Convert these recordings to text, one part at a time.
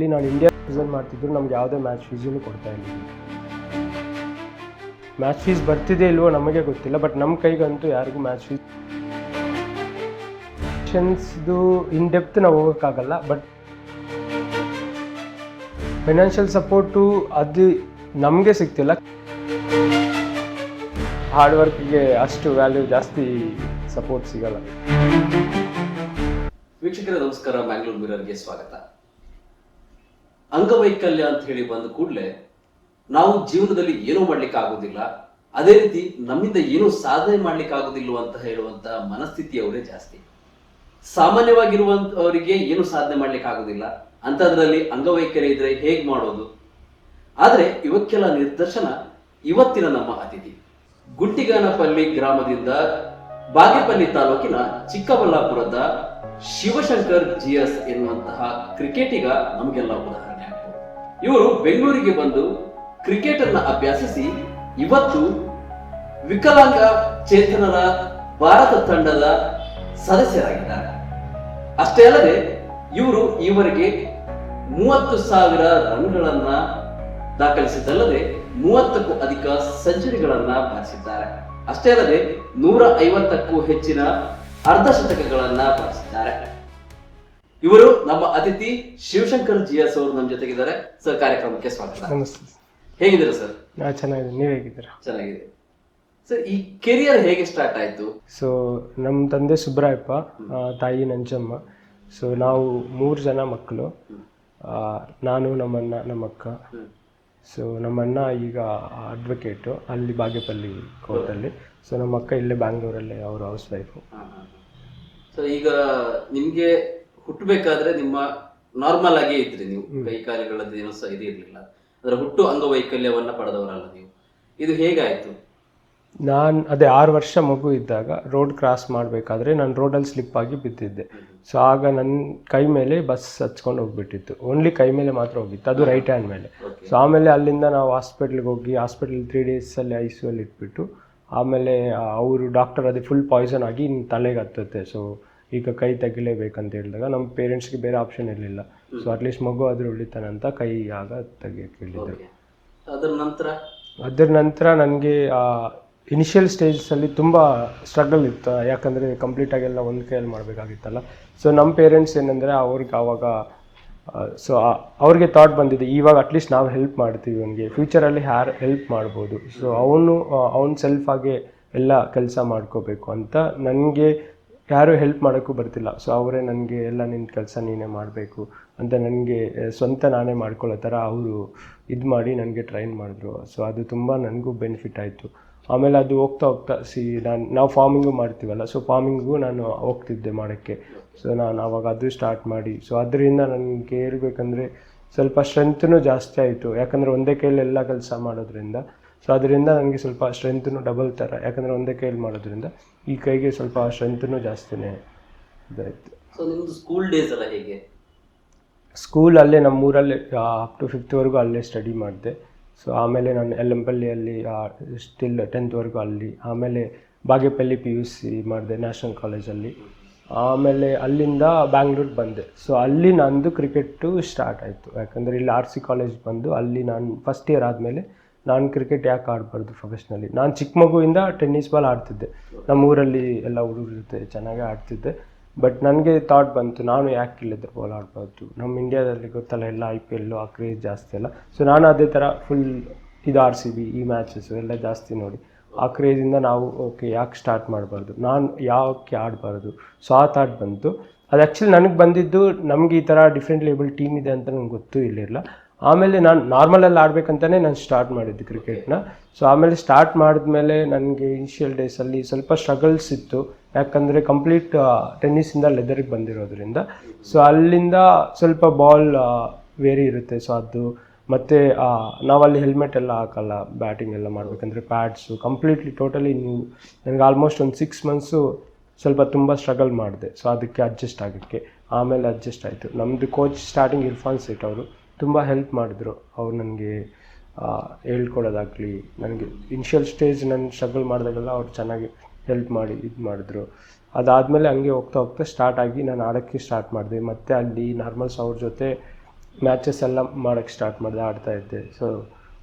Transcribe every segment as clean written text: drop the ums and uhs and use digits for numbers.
ಇಲ್ಲಿ ನಾನು India represent ಮಾಡ್ತಿದ್ರು ನಮ್ಗೆ ಯಾವುದೇ ಮ್ಯಾಚ್ ಫೀಸೂ ಕೊಡ್ತಾ ಇರಲಿಲ್ಲ. ಮ್ಯಾಚ್ ಫೀಸ್ ಬರ್ತಿದೆ ಇಲ್ವೋ ನಮಗೆ ಗೊತ್ತಿಲ್ಲ, ಬಟ್ ನಮ್ಮ ಕೈಗಂತೂ ಯಾರಿಗೂ ಮ್ಯಾಚ್ ಫೀಸ್ದು ಇನ್ ಡೆಪ್ತ್ ನಾವು ಹೋಗೋಕ್ಕಾಗಲ್ಲ. ಬಟ್ ಫೈನಾನ್ಷಿಯಲ್ ಸಪೋರ್ಟು ಅದು ನಮಗೆ ಸಿಗ್ತಿಲ್ಲ. ಹಾರ್ಡ್ ವರ್ಕ್ಗೆ ಅಷ್ಟು ವ್ಯಾಲ್ಯೂ ಜಾಸ್ತಿ ಸಪೋರ್ಟ್ ಸಿಗಲ್ಲ. ವೀಕ್ಷಕರೇ ನಮಸ್ಕಾರ, ಮ್ಯಾಂಗ್ಳೂರ್ ಮಿರರ್ಗೆ ಸ್ವಾಗತ. ಅಂಗವೈಕಲ್ಯ ಅಂತ ಹೇಳಿ ಬಂದ ಕೂಡಲೇ ನಾವು ಜೀವನದಲ್ಲಿ ಏನೂ ಮಾಡ್ಲಿಕ್ಕೆ ಆಗೋದಿಲ್ಲ, ಅದೇ ರೀತಿ ನಮ್ಮಿಂದ ಏನೂ ಸಾಧನೆ ಮಾಡ್ಲಿಕ್ಕೆ ಆಗೋದಿಲ್ಲ ಅಂತ ಹೇಳುವಂತ ಮನಸ್ಥಿತಿಯವರೇ ಜಾಸ್ತಿ. ಸಾಮಾನ್ಯವಾಗಿರುವಂತವರಿಗೆ ಏನು ಸಾಧನೆ ಮಾಡ್ಲಿಕ್ಕೆ ಆಗೋದಿಲ್ಲ, ಅಂತದ್ರಲ್ಲಿ ಅಂಗವೈಕಲ್ಯ ಇದ್ರೆ ಹೇಗ್ ಮಾಡೋದು? ಆದ್ರೆ ಇವಕ್ಕೆಲ್ಲ ನಿದರ್ಶನ ಇವತ್ತಿನ ನಮ್ಮ ಅತಿಥಿ. ಗುಟ್ಟಿಗಾನಪಲ್ಲಿ ಗ್ರಾಮದಿಂದ ಬಾಗೇಪಲ್ಲಿ ತಾಲೂಕಿನ ಚಿಕ್ಕಬಳ್ಳಾಪುರದ ಶಿವಶಂಕರ್ ಜಿಎಸ್ ಎನ್ನುವಂತಹ ಕ್ರಿಕೆಟಿಗ ನಮಗೆಲ್ಲ ಉದಾಹರಣೆ ಆಗ್ತದೆ. ಇವರು ಬೆಂಗಳೂರಿಗೆ ಬಂದು ಕ್ರಿಕೆಟ್ ಅನ್ನ ಅಭ್ಯಾಸಿಸಿ ಇವತ್ತು ವಿಕಲಾಂಗ ಚೇತನರ ಭಾರತ ತಂಡದ ಸದಸ್ಯರಾಗಿದ್ದಾರೆ. ಅಷ್ಟೇ ಅಲ್ಲದೆ ಇವರು ಈವರೆಗೆ 30,000 ರನ್ಗಳನ್ನ ದಾಖಲಿಸಿದ್ದಲ್ಲದೆ 30ಕ್ಕೂ ಅಧಿಕ ಸೆಂಚುರಿಗಳನ್ನ ಬಾರಿಸಿದ್ದಾರೆ. ಅಷ್ಟೇ ಅಲ್ಲದೆ 150ಕ್ಕೂ ಹೆಚ್ಚಿನ ಅರ್ಧಶತಕಗಳನ್ನ ಬಾರಿಸಿದ್ದಾರೆ. ಇವರು ನಮ್ಮ ಅತಿಥಿ ಶಿವಶಂಕರ್ ಜಿಎಸ್ ಅವರು ನಮ್ಮ ಜೊತೆಗಿದ್ದಾರೆ. ಸರ್, ಕಾರ್ಯಕ್ರಮಕ್ಕೆ ಸ್ವಾಗತ. ನಮಸ್ತೆ. ಹೇಗಿದ್ದೀರಾ ಸರ್? ಚೆನ್ನಾಗಿದೆ, ನೀವು ಹೇಗಿದ್ದೀರಾ? ಚೆನ್ನಾಗಿದೆ ಸರ್. ಈ ಕೆರಿಯರ್ ಹೇಗೆ ಸ್ಟಾರ್ಟ್ ಆಯ್ತು? ಸೊ ನಮ್ಮ ತಂದೆ ಸುಬ್ರಾಯಪ್ಪ, ತಾಯಿ ನಂಜಮ್ಮ. ಸೊ ನಾವು 3 ಜನ ಮಕ್ಕಳು, ನಾನು, ನಮ್ಮಣ್ಣ, ನಮ್ಮಕ್ಕ. ಸೊ ನಮ್ಮಣ್ಣ ಈಗ ಅಡ್ವೊಕೇಟು ಅಲ್ಲಿ ಬಾಗೇಪಲ್ಲಿ ಕೋರ್ಟಲ್ಲಿ. ಸೊ ನಮ್ಮ ಅಕ್ಕ ಇಲ್ಲೇ ಬ್ಯಾಂಗ್ಳೂರಲ್ಲೇ, ಅವರು ಹೌಸ್ ವೈಫು. ಸೊ ಈಗ ನಿಮ್ಗೆ ಹುಟ್ಟಬೇಕಾದ್ರೆ ನಿಮ್ಮ ನಾರ್ಮಲ್ ಆಗೇ ಇದ್ರಿ ನೀವು, ಕೈ ಕಾಲುಗಳದ್ದು ಏನೋ ಸಹ ಇದು ಇರಲಿಲ್ಲ, ಅದರ ಹುಟ್ಟು ಅಂಗವೈಕಲ್ಯವನ್ನ ಪಡೆದವರಲ್ಲ ನೀವು. ಇದು ಹೇಗಾಯ್ತು? ಅದೇ 6 ವರ್ಷ ಮಗು ಇದ್ದಾಗ ರೋಡ್ ಕ್ರಾಸ್ ಮಾಡಬೇಕಾದ್ರೆ ನಾನು ರೋಡಲ್ಲಿ ಸ್ಲಿಪ್ ಆಗಿ ಬಿದ್ದಿದ್ದೆ. ಸೊ ಆಗ ನನ್ನ ಕೈ ಮೇಲೆ ಬಸ್ ಹಚ್ಕೊಂಡು ಹೋಗ್ಬಿಟ್ಟಿತ್ತು, ಓನ್ಲಿ ಕೈ ಮೇಲೆ ಮಾತ್ರ ಹೋಗಿತ್ತು, ಅದು ರೈಟ್ ಹ್ಯಾಂಡ್ ಮೇಲೆ. ಸೊ ಆಮೇಲೆ ಅಲ್ಲಿಂದ ನಾವು ಹಾಸ್ಪಿಟ್ಲಿಗೆ ಹೋಗಿ ಹಾಸ್ಪಿಟಲ್ 3 ಡೇಸಲ್ಲಿ ICU ಇಟ್ಬಿಟ್ಟು, ಆಮೇಲೆ ಅವರು ಡಾಕ್ಟರ್ ಅದೇ ಫುಲ್ ಪಾಯ್ಸನ್ ಆಗಿ ಇನ್ನು ತಲೆಗೆ ಹತ್ತುತ್ತೆ, ಸೊ ಈಗ ಕೈ ತೆಗಿಲೇಬೇಕಂತ ಹೇಳಿದಾಗ ನಮ್ಮ ಪೇರೆಂಟ್ಸ್ಗೆ ಬೇರೆ ಆಪ್ಷನ್ ಇರಲಿಲ್ಲ. ಸೊ ಅಟ್ಲೀಸ್ಟ್ ಮಗು ಆದರೂ ಉಳಿತಾನೆ ಅಂತ ಕೈ ಆಗ ತೆಗಿಯಕ್ಕೆ ಹೇಳಿದ್ರು. ಅದರ ನಂತರ ನನಗೆ ಇನಿಷಿಯಲ್ ಸ್ಟೇಜಸಲ್ಲಿ ತುಂಬ ಸ್ಟ್ರಗಲ್ ಇತ್ತು, ಯಾಕಂದರೆ ಕಂಪ್ಲೀಟಾಗೆಲ್ಲ ಒಂದು ಕೈಯಲ್ಲಿ ಮಾಡಬೇಕಾಗಿತ್ತಲ್ಲ. ಸೊ ನಮ್ಮ ಪೇರೆಂಟ್ಸ್ ಏನಂದರೆ ಅವ್ರಿಗೆ ಆವಾಗ ಸೊ ಅವ್ರಿಗೆ ಥಾಟ್ ಬಂದಿದೆ, ಇವಾಗ ಅಟ್ಲೀಸ್ಟ್ ನಾವು ಹೆಲ್ಪ್ ಮಾಡ್ತೀವಿ ಅವನಿಗೆ, ಫ್ಯೂಚರಲ್ಲಿ ಯಾರು ಹೆಲ್ಪ್ ಮಾಡ್ಬೋದು, ಸೊ ಅವನು ಸೆಲ್ಫಾಗೆ ಎಲ್ಲ ಕೆಲಸ ಮಾಡ್ಕೋಬೇಕು ಅಂತ. ನನಗೆ ಯಾರೂ ಹೆಲ್ಪ್ ಮಾಡೋಕ್ಕೂ ಬರ್ತಿಲ್ಲ. ಸೊ ಅವರೇ ನನಗೆ ಎಲ್ಲ ನಿನ್ನ ಕೆಲಸ ನೀನೇ ಮಾಡಬೇಕು ಅಂತ ನನಗೆ ಸ್ವಂತ ನಾನೇ ಮಾಡ್ಕೊಳ್ಳೋ ಥರ ಅವರು ಇದು ಮಾಡಿ ನನಗೆ ಟ್ರೈನ್ ಮಾಡಿದ್ರು. ಸೊ ಅದು ತುಂಬ ನನಗೂ ಬೆನಿಫಿಟ್ ಆಯಿತು. ಆಮೇಲೆ ಅದು ಹೋಗ್ತಾ ನಾವು ಫಾರ್ಮಿಂಗು ಮಾಡ್ತೀವಲ್ಲ, ಸೊ ಫಾರ್ಮಿಂಗು ನಾನು ಹೋಗ್ತಿದ್ದೆ ಮಾಡೋಕ್ಕೆ. ಸೊ ನಾನು ಆವಾಗ ಅದು ಸ್ಟಾರ್ಟ್ ಮಾಡಿ, ಸೊ ಅದರಿಂದ ನನಗೆ ಹೇಳ್ಬೇಕಂದ್ರೆ ಸ್ವಲ್ಪ ಸ್ಟ್ರೆಂತೂ ಜಾಸ್ತಿ ಆಯಿತು, ಯಾಕಂದರೆ ಒಂದೇ ಕೈಯಲ್ಲಿ ಎಲ್ಲ ಕೆಲಸ ಮಾಡೋದ್ರಿಂದ. ಸೊ ಅದರಿಂದ ನನಗೆ ಸ್ವಲ್ಪ ಸ್ಟ್ರೆಂತೂ ಡಬಲ್ ಥರ, ಯಾಕಂದರೆ ಒಂದೇ ಕೈಯಲ್ಲಿ ಮಾಡೋದ್ರಿಂದ ಈ ಕೈಗೆ ಸ್ವಲ್ಪ ಸ್ಟ್ರೆಂತೂ ಜಾಸ್ತಿನೇ ಇದಾಯಿತು. ಸೊ ನಿಮ್ಮದು ಸ್ಕೂಲ್ ಡೇಸ್ ಎಲ್ಲ ಹೇಗೆ? ಸ್ಕೂಲ್ ಅಲ್ಲೇ ನಮ್ಮೂರಲ್ಲೇ ಅಪ್ ಟು 5th ಅಲ್ಲೇ ಸ್ಟಡಿ ಮಾಡಿದೆ. ಸೊ ಆಮೇಲೆ ನಾನು ಯಲ್ಲಂಪಲ್ಲಿಯಲ್ಲಿ ಸ್ಟಿಲ್ 10th ಅಲ್ಲಿ, ಆಮೇಲೆ ಬಾಗೇಪಲ್ಲಿ PUC ಮಾಡಿದೆ ನ್ಯಾಷನಲ್ ಕಾಲೇಜಲ್ಲಿ. ಆಮೇಲೆ ಅಲ್ಲಿಂದ ಬ್ಯಾಂಗ್ಳೂರಿಗೆ ಬಂದೆ. ಸೊ ಅಲ್ಲಿ ನಂದು ಕ್ರಿಕೆಟು ಸ್ಟಾರ್ಟ್ ಆಯಿತು, ಯಾಕಂದರೆ ಇಲ್ಲಿ RC ಕಾಲೇಜ್ ಬಂದು ಅಲ್ಲಿ ನಾನು ಫಸ್ಟ್ ಇಯರ್ ಆದಮೇಲೆ ನಾನು ಕ್ರಿಕೆಟ್ ಯಾಕೆ ಆಡಬಾರ್ದು ಪ್ರೊಫೆಷ್ನಲಿ. ನಾನು ಚಿಕ್ಕ ಮಗುವಿಂದ ಟೆನ್ನಿಸ್ ಬಾಲ್ ಆಡ್ತಿದ್ದೆ, ನಮ್ಮೂರಲ್ಲಿ ಎಲ್ಲ ಹುಡುಗರ ಜೊತೆ ಚೆನ್ನಾಗೇ ಆಡ್ತಿದ್ದೆ. ಬಟ್ ನನಗೆ ಥಾಟ್ ಬಂತು, ನಾನು ಯಾಕೆ ಇಲ್ಲಿದ್ದರೆ ಬಾಲ್ ಆಡ್ಬಾರ್ದು, ನಮ್ಮ ಇಂಡಿಯಾದಲ್ಲಿ ಗೊತ್ತಲ್ಲ ಎಲ್ಲ IPL ಆ ಕ್ರೇಜ್ ಜಾಸ್ತಿ ಅಲ್ಲ. ಸೊ ನಾನು ಅದೇ ಥರ ಫುಲ್ ಇದು RCB ಈ ಮ್ಯಾಚಸ್ಸು ಎಲ್ಲ ಜಾಸ್ತಿ ನೋಡಿ ಆ ಕ್ರೇಜಿಂದ ನಾವು ಓಕೆ ಯಾಕೆ ಸ್ಟಾರ್ಟ್ ಮಾಡಬಾರ್ದು, ನಾನು ಯಾಕೆ ಆಡಬಾರ್ದು. ಸೊ ಆ ಥಾಟ್ ಬಂತು. ಅದು ಆ್ಯಕ್ಚುಲಿ ನನಗೆ ಬಂದಿದ್ದು, ನಮಗೆ ಈ ಥರ ಡಿಫ್ರೆಂಟ್ ಲೇಬಲ್ ಟೀಮ್ ಇದೆ ಅಂತ ನನಗೆ ಗೊತ್ತೂ ಇರಲಿಲ್ಲ. ಆಮೇಲೆ ನಾನು ನಾರ್ಮಲಲ್ಲಿ ಆಡಬೇಕಂತಲೇ ನಾನು ಸ್ಟಾರ್ಟ್ ಮಾಡಿದ್ದು ಕ್ರಿಕೆಟ್ನ. ಸೊ ಆಮೇಲೆ ಸ್ಟಾರ್ಟ್ ಮಾಡಿದ್ಮೇಲೆ ನನಗೆ ಇನಿಷಿಯಲ್ ಡೇಸಲ್ಲಿ ಸ್ವಲ್ಪ ಸ್ಟ್ರಗಲ್ಸ್ ಇತ್ತು, ಯಾಕಂದರೆ ಕಂಪ್ಲೀಟ್ ಟೆನ್ನಿಸಿಂದ ಲೆದರಿಗೆ ಬಂದಿರೋದ್ರಿಂದ. ಸೊ ಅಲ್ಲಿಂದ ಸ್ವಲ್ಪ ಬಾಲ್ ವೇರಿ ಇರುತ್ತೆ. ಸೊ ಅದು ಮತ್ತು ನಾವಲ್ಲಿ ಹೆಲ್ಮೆಟ್ ಎಲ್ಲ ಹಾಕಲ್ಲ, ಬ್ಯಾಟಿಂಗ್ ಎಲ್ಲ ಮಾಡಬೇಕಂದ್ರೆ ಪ್ಯಾಡ್ಸು ಕಂಪ್ಲೀಟ್ಲಿ ಟೋಟಲಿ ನೀವು. ನನಗೆ ಆಲ್ಮೋಸ್ಟ್ ಒಂದು 6 ಮಂತ್ಸು ಸ್ವಲ್ಪ ತುಂಬ ಸ್ಟ್ರಗಲ್ ಮಾಡಿದೆ. ಸೊ ಅದಕ್ಕೆ ಅಡ್ಜಸ್ಟ್ ಆಗೋಕ್ಕೆ ಆಮೇಲೆ ಅಡ್ಜಸ್ಟ್ ಆಯಿತು. ನಮ್ಮದು ಕೋಚ್ ಸ್ಟಾರ್ಟಿಂಗ್ ಇರ್ಫಾನ್ ಸೇಠ್ ಅವರು ತುಂಬ ಹೆಲ್ಪ್ ಮಾಡಿದ್ರು. ಅವ್ರು ನನಗೆ ಹೇಳ್ಕೊಡೋದಾಗಲಿ, ನನಗೆ ಇನಿಷಿಯಲ್ ಸ್ಟೇಜ್ ನಾನು ಸ್ಟ್ರಗಲ್ ಮಾಡಿದಾಗೆಲ್ಲ ಅವ್ರು ಚೆನ್ನಾಗಿ ಹೆಲ್ಪ್ ಮಾಡಿ ಇದು ಮಾಡಿದ್ರು. ಅದಾದಮೇಲೆ ಹಂಗೆ ಹೋಗ್ತಾ ಹೋಗ್ತಾ ಸ್ಟಾರ್ಟ್ ಆಗಿ ನಾನು ಆಡೋಕ್ಕೆ ಸ್ಟಾರ್ಟ್ ಮಾಡಿದೆ. ಮತ್ತು ಅಲ್ಲಿ ನಾರ್ಮಲ್ಸ್ ಅವ್ರ ಜೊತೆ ಮ್ಯಾಚಸ್ ಎಲ್ಲ ಮಾಡೋಕ್ಕೆ ಸ್ಟಾರ್ಟ್ ಮಾಡಿದೆ, ಆಡ್ತಾಯಿದ್ದೆ. ಸೊ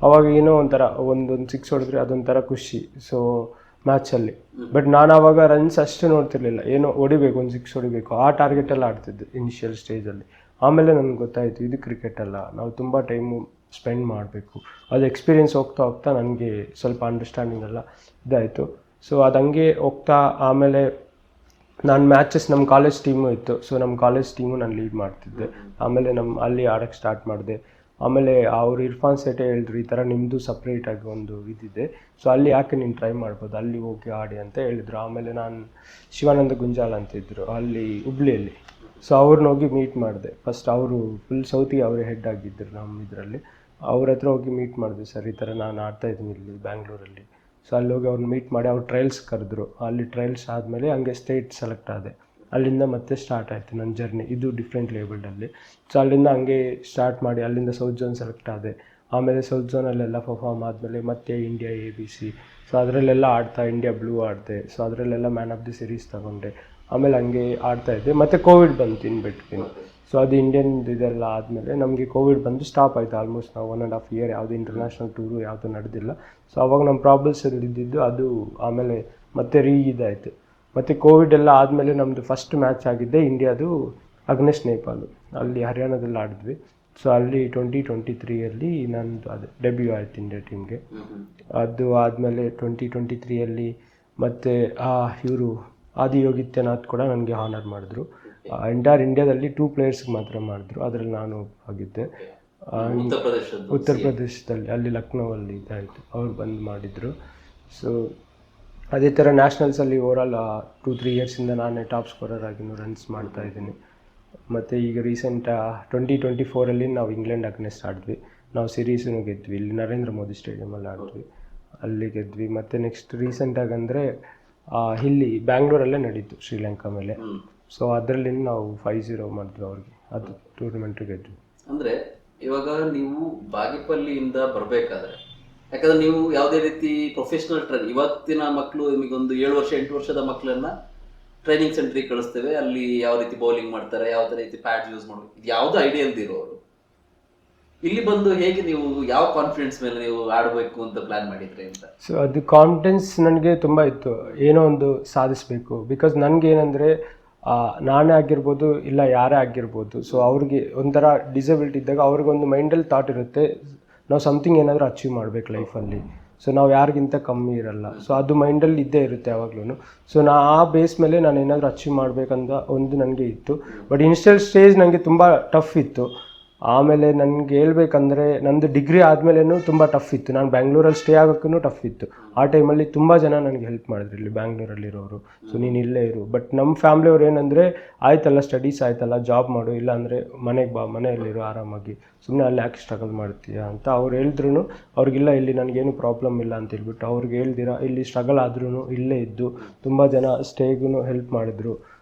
ಅವಾಗ ಏನೋ ಒಂಥರ ಒಂದು ಸಿಕ್ಸ್ ಹೊಡೆದ್ರೆ ಅದೊಂಥರ ಖುಷಿ ಸೊ ಮ್ಯಾಚಲ್ಲಿ. ಬಟ್ ನಾನು ಆವಾಗ ರನ್ಸ್ ಅಷ್ಟು ನೋಡ್ತಿರ್ಲಿಲ್ಲ, ಏನೋ ಹೊಡಿಬೇಕು, ಒಂದು ಸಿಕ್ಸ್ ಹೊಡಿಬೇಕು, ಆ ಟಾರ್ಗೆಟೆಲ್ಲ ಆಡ್ತಿದ್ದೆ ಇನಿಷಿಯಲ್ ಸ್ಟೇಜಲ್ಲಿ. ಆಮೇಲೆ ನನಗೆ ಗೊತ್ತಾಯಿತು ಇದು ಕ್ರಿಕೆಟ್ ಅಲ್ಲ, ನಾವು ತುಂಬ ಟೈಮು ಸ್ಪೆಂಡ್ ಮಾಡಬೇಕು. ಅದು ಎಕ್ಸ್ಪೀರಿಯೆನ್ಸ್ ಹೋಗ್ತಾ ಹೋಗ್ತಾ ನನಗೆ ಸ್ವಲ್ಪ ಅಂಡರ್ಸ್ಟ್ಯಾಂಡಿಂಗ್ ಎಲ್ಲ ಇದಾಯಿತು. ಸೊ ಅದು ಹಂಗೆ ಹೋಗ್ತಾ ಆಮೇಲೆ ನಾನು ಮ್ಯಾಚಸ್ ನಮ್ಮ ಕಾಲೇಜ್ ಟೀಮು ಇತ್ತು, ಸೊ ನಮ್ಮ ಕಾಲೇಜ್ ಟೀಮು ನಾನು ಲೀಡ್ ಮಾಡ್ತಿದ್ದೆ. ಆಮೇಲೆ ಅಲ್ಲಿ ಆಡೋಕ್ಕೆ ಸ್ಟಾರ್ಟ್ ಮಾಡಿದೆ. ಆಮೇಲೆ ಅವರು ಇರ್ಫಾನ್ ಸೇಠೆ ಹೇಳಿದ್ರು ಈ ಥರ ನಿಮ್ಮದು ಸಪ್ರೇಟಾಗಿ ಒಂದು ಇದಿದೆ, ಸೊ ಅಲ್ಲಿ ಯಾಕೆ ನೀನು ಟ್ರೈ ಮಾಡ್ಬೋದು, ಅಲ್ಲಿ ಹೋಗಿ ಆಡಿ ಅಂತ ಹೇಳಿದರು. ಆಮೇಲೆ ನಾನು ಶಿವಾನಂದ ಗುಂಜಾಲ್ ಅಂತಿದ್ದರು ಅಲ್ಲಿ ಹುಬ್ಳಿಯಲ್ಲಿ, ಸೊ ಅವ್ರನ್ನ ಹೋಗಿ ಮೀಟ್ ಮಾಡಿದೆ. ಫಸ್ಟ್ ಅವರು ಫುಲ್ ಸೌತಿಗೆ ಅವರೇ ಹೆಡ್ ಆಗಿದ್ದರು ನಮ್ಮ ಇದರಲ್ಲಿ. ಅವ್ರ ಹತ್ರ ಹೋಗಿ ಮೀಟ್ ಮಾಡಿದೆ, ಸರ್ ಈ ಥರ ನಾನು ಆಡ್ತಾಯಿದ್ದೀನಿ ಇಲ್ಲಿ ಬ್ಯಾಂಗ್ಳೂರಲ್ಲಿ. ಸೊ ಅಲ್ಲಿ ಹೋಗಿ ಅವ್ರನ್ನ ಮೀಟ್ ಮಾಡಿ ಅವ್ರು ಟ್ರಯಲ್ಸ್ ಕರೆದ್ರು. ಅಲ್ಲಿ ಟ್ರಯಲ್ಸ್ ಆದಮೇಲೆ ಹಂಗೆ ಸ್ಟೇಟ್ ಸೆಲೆಕ್ಟ್ ಆದೆ. ಅಲ್ಲಿಂದ ಮತ್ತೆ ಸ್ಟಾರ್ಟ್ ಆಯಿತು ನನ್ನ ಜರ್ನಿ, ಇದು ಡಿಫ್ರೆಂಟ್ ಲೇಬಲ್ಡಲ್ಲಿ. ಸೊ ಅಲ್ಲಿಂದ ಹಂಗೆ ಸ್ಟಾರ್ಟ್ ಮಾಡಿ ಅಲ್ಲಿಂದ ಸೌತ್ ಝೋನ್ ಸೆಲೆಕ್ಟ್ ಆದೆ. ಆಮೇಲೆ ಸೌತ್ ಝೋನಲ್ಲೆಲ್ಲ ಪರ್ಫಾರ್ಮ್ ಆದಮೇಲೆ ಮತ್ತೆ ಇಂಡಿಯಾ ABC, ಸೊ ಅದರಲ್ಲೆಲ್ಲ ಆಡ್ತಾ ಇಂಡಿಯಾ ಬ್ಲೂ ಆಡಿದೆ. ಸೊ ಅದರಲ್ಲೆಲ್ಲ ಮ್ಯಾನ್ ಆಫ್ ದಿ ಸೀರೀಸ್ ತೊಗೊಂಡೆ. ಆಮೇಲೆ ಹಂಗೆ ಆಡ್ತಾಯಿದ್ದೆ. ಮತ್ತು ಕೋವಿಡ್ ಬಂತು ಇನ್ ಬಿಟ್ವೀನ್. ಸೊ ಅದು ಇಂಡಿಯನ್ ಇದೆಲ್ಲ ಆದಮೇಲೆ ನಮಗೆ ಕೋವಿಡ್ ಬಂದು ಸ್ಟಾಪ್ ಆಯಿತು. ಆಲ್ಮೋಸ್ಟ್ ನಾವು 1.5 ಇಯರ್ ಯಾವುದು ಇಂಟರ್ನ್ಯಾಷನಲ್ ಟೂರು ಯಾವುದು ನಡೆದಿಲ್ಲ. ಸೊ ಅವಾಗ ನಮ್ಮ ಪ್ರಾಬ್ಲಮ್ಸ್ ಇದ್ದಿದ್ದು ಅದು ಆಮೇಲೆ ಮತ್ತೆ ಇದಾಯಿತು. ಮತ್ತು ಕೋವಿಡ್ ಎಲ್ಲ ಆದಮೇಲೆ ನಮ್ಮದು ಫಸ್ಟ್ ಮ್ಯಾಚ್ ಆಗಿದ್ದೆ ಇಂಡಿಯಾದು ಅಗ್ನೆಸ್ಟ್ ನೇಪಾಲು, ಅಲ್ಲಿ ಹರಿಯಾಣದಲ್ಲಿ ಆಡಿದ್ವಿ. ಸೊ ಅಲ್ಲಿ 2023 ನಂದು ಅದು ಡೆಬ್ಯೂ ಆಯಿತು ಇಂಡಿಯಾ ಟೀಮ್ಗೆ. ಅದು ಆದಮೇಲೆ 2023 ಮತ್ತು ಇವರು ಆದಿಯೋಗಿತ್ಯನಾಥ್ ಕೂಡ ನನಗೆ ಹಾನರ್ ಮಾಡಿದ್ರು. ಎಂಟೈರ್ ಇಂಡಿಯಾದಲ್ಲಿ 2 ಪ್ಲೇಯರ್ಸ್ಗೆ ಮಾತ್ರ ಮಾಡಿದ್ರು, ಅದರಲ್ಲಿ ನಾನು ಆಗಿದ್ದೆ. ಉತ್ತರ ಪ್ರದೇಶದಲ್ಲಿ ಅಲ್ಲಿ ಲಕ್ನೋವಲ್ಲಿ ಇದಾಯಿತು, ಅವ್ರು ಬಂದು ಮಾಡಿದರು. ಸೊ ಅದೇ ಥರ ನ್ಯಾಷನಲ್ಸಲ್ಲಿ ಓವರಾಲ್ 2-3 ಇಯರ್ಸಿಂದ ನಾನೇ ಟಾಪ್ ಸ್ಕೋರರ್ ಆಗಿ ರನ್ಸ್ ಮಾಡ್ತಾಯಿದ್ದೀನಿ. ಮತ್ತು ಈಗ ರೀಸೆಂಟ್ 2024 ನಾವು ಇಂಗ್ಲೆಂಡ್ ಅಗ್ನೆಸ್ಟ್ ಆಡಿದ್ವಿ. ನಾವು ಸೀರೀಸನ್ನು ಗೆದ್ವಿ, ಇಲ್ಲಿ ನರೇಂದ್ರ ಮೋದಿ ಸ್ಟೇಡಿಯಮಲ್ಲಿ ಆಡಿದ್ವಿ, ಅಲ್ಲಿ ಗೆದ್ವಿ. ಮತ್ತು ನೆಕ್ಸ್ಟ್ ರೀಸೆಂಟಾಗಿ ಅಂದರೆ ಇಲ್ಲಿ ಬ್ಯಾಂಗ್ಳೂರಲ್ಲೇ ನಡೀತು ಶ್ರೀಲಂಕಾ ಮೇಲೆ. ಸೊ ಅದರಲ್ಲಿ ನಾವು 5-0 ಮಾಡಿದ್ವಿ ಅವ್ರಿಗೆ, ಅದು ಟೂರ್ನಮೆಂಟ್ ಗೆದ್ವಿ. ಅಂದರೆ ಇವಾಗ ನೀವು ಬಾಗೇಪಲ್ಲಿಯಿಂದ ಬರಬೇಕಾದ್ರೆ, ಯಾಕಂದರೆ ನೀವು ಯಾವುದೇ ರೀತಿ ಪ್ರೊಫೆಷ್ನಲ್ ಇವತ್ತಿನ ಮಕ್ಕಳು ನಿಮಗೊಂದು 7 ವರ್ಷ 8 ವರ್ಷದ ಮಕ್ಕಳನ್ನ ಟ್ರೈನಿಂಗ್ ಸೆಂಟ್ರಿಗೆ ಕಳಿಸ್ತೇವೆ, ಅಲ್ಲಿ ಯಾವ ರೀತಿ ಬೌಲಿಂಗ್ ಮಾಡ್ತಾರೆ, ಯಾವುದೇ ರೀತಿ ಪ್ಯಾಡ್ಸ್ ಯೂಸ್ ಮಾಡಬೇಕು, ಇದು ಯಾವುದೂ ಐಡಿಯಾ ಇಲ್ದಿರೋರು ಇಲ್ಲಿ ಬಂದು ಹೇಗೆ ನೀವು ಯಾವ ಕಾನ್ಫಿಡೆನ್ಸ್ ಮೇಲೆ ನೀವು ಆಡಬೇಕು ಅಂತ ಪ್ಲಾನ್ ಮಾಡಿದ್ರಿ ಅಂತ? ಸೊ ಅದು ಕಾನ್ಫಿಡೆನ್ಸ್ ನನಗೆ ತುಂಬ ಇತ್ತು, ಏನೋ ಒಂದು ಸಾಧಿಸಬೇಕು. ಬಿಕಾಸ್ ನನಗೇನೆಂದರೆ ನಾನೇ ಆಗಿರ್ಬೋದು ಇಲ್ಲ ಯಾರೇ ಆಗಿರ್ಬೋದು, ಸೊ ಅವ್ರಿಗೆ ಒಂಥರ ಡಿಸಬಿಲಿಟಿ ಇದ್ದಾಗ ಅವ್ರಿಗೊಂದು ಮೈಂಡಲ್ಲಿ ಥಾಟ್ ಇರುತ್ತೆ, ನಾವು ಸಮಥಿಂಗ್ ಏನಾದರೂ ಅಚೀವ್ ಮಾಡಬೇಕು ಲೈಫಲ್ಲಿ. ಸೊ ನಾವು ಯಾರಿಗಿಂತ ಕಮ್ಮಿ ಇರಲ್ಲ, ಸೊ ಅದು ಮೈಂಡಲ್ಲಿ ಇದ್ದೇ ಇರುತ್ತೆ ಯಾವಾಗ್ಲೂ. ಸೊ ಆ ಬೇಸ್ ಮೇಲೆ ನಾನು ಏನಾದರೂ ಅಚೀವ್ ಮಾಡಬೇಕಂತ ಒಂದು ನನಗೆ ಇತ್ತು. ಬಟ್ ಇನಿಷಿಯಲ್ ಸ್ಟೇಜ್ ನನಗೆ ತುಂಬ ಟಫ್ ಇತ್ತು. ಆಮೇಲೆ ನನಗೆ ಹೇಳ್ಬೇಕಂದ್ರೆ ನಂದು ಡಿಗ್ರಿ ಆದಮೇಲೇನೂ ತುಂಬ ಟಫ್ ಇತ್ತು. ನಾನು ಬ್ಯಾಂಗ್ಳೂರಲ್ಲಿ ಸ್ಟೇ ಆಗೋಕ್ಕೂ ಟಫ್ ಇತ್ತು. ಆ ಟೈಮಲ್ಲಿ ತುಂಬ ಜನ ನನಗೆ ಹೆಲ್ಪ್ ಮಾಡಿದ್ರು ಇಲ್ಲಿ ಬ್ಯಾಂಗ್ಳೂರಲ್ಲಿರೋರು, ಸೊ ನೀನು ಇಲ್ಲೇ ಇರು. ಬಟ್ ನಮ್ಮ ಫ್ಯಾಮ್ಲಿಯವ್ರು ಏನಂದರೆ ಆಯ್ತಲ್ಲ ಸ್ಟಡೀಸ್ ಆಯ್ತಲ್ಲ ಜಾಬ್ ಮಾಡು, ಇಲ್ಲಾಂದರೆ ಮನೆಗೆ ಬಾ, ಮನೆಯಲ್ಲಿರು ಆರಾಮಾಗಿ, ಸುಮ್ಮನೆ ಅಲ್ಲಿ ಯಾಕೆ ಸ್ಟ್ರಗಲ್ ಮಾಡ್ತೀಯಾ ಅಂತ ಅವ್ರು ಹೇಳಿದ್ರು. ಅವ್ರಿಗಿಲ್ಲ ಇಲ್ಲಿ ನನಗೇನು ಪ್ರಾಬ್ಲಮ್ ಇಲ್ಲ ಅಂತ ಹೇಳ್ಬಿಟ್ಟು ಅವ್ರಿಗೆ ಹೇಳ್ದಿರ ಇಲ್ಲಿ ಸ್ಟ್ರಗಲ್ ಆದ್ರೂ ಇಲ್ಲೇ ಇದ್ದು ತುಂಬ ಜನ ಸ್ಟೇಗೂ ಹೆಲ್ಪ್ ಮಾಡಿದ್ರು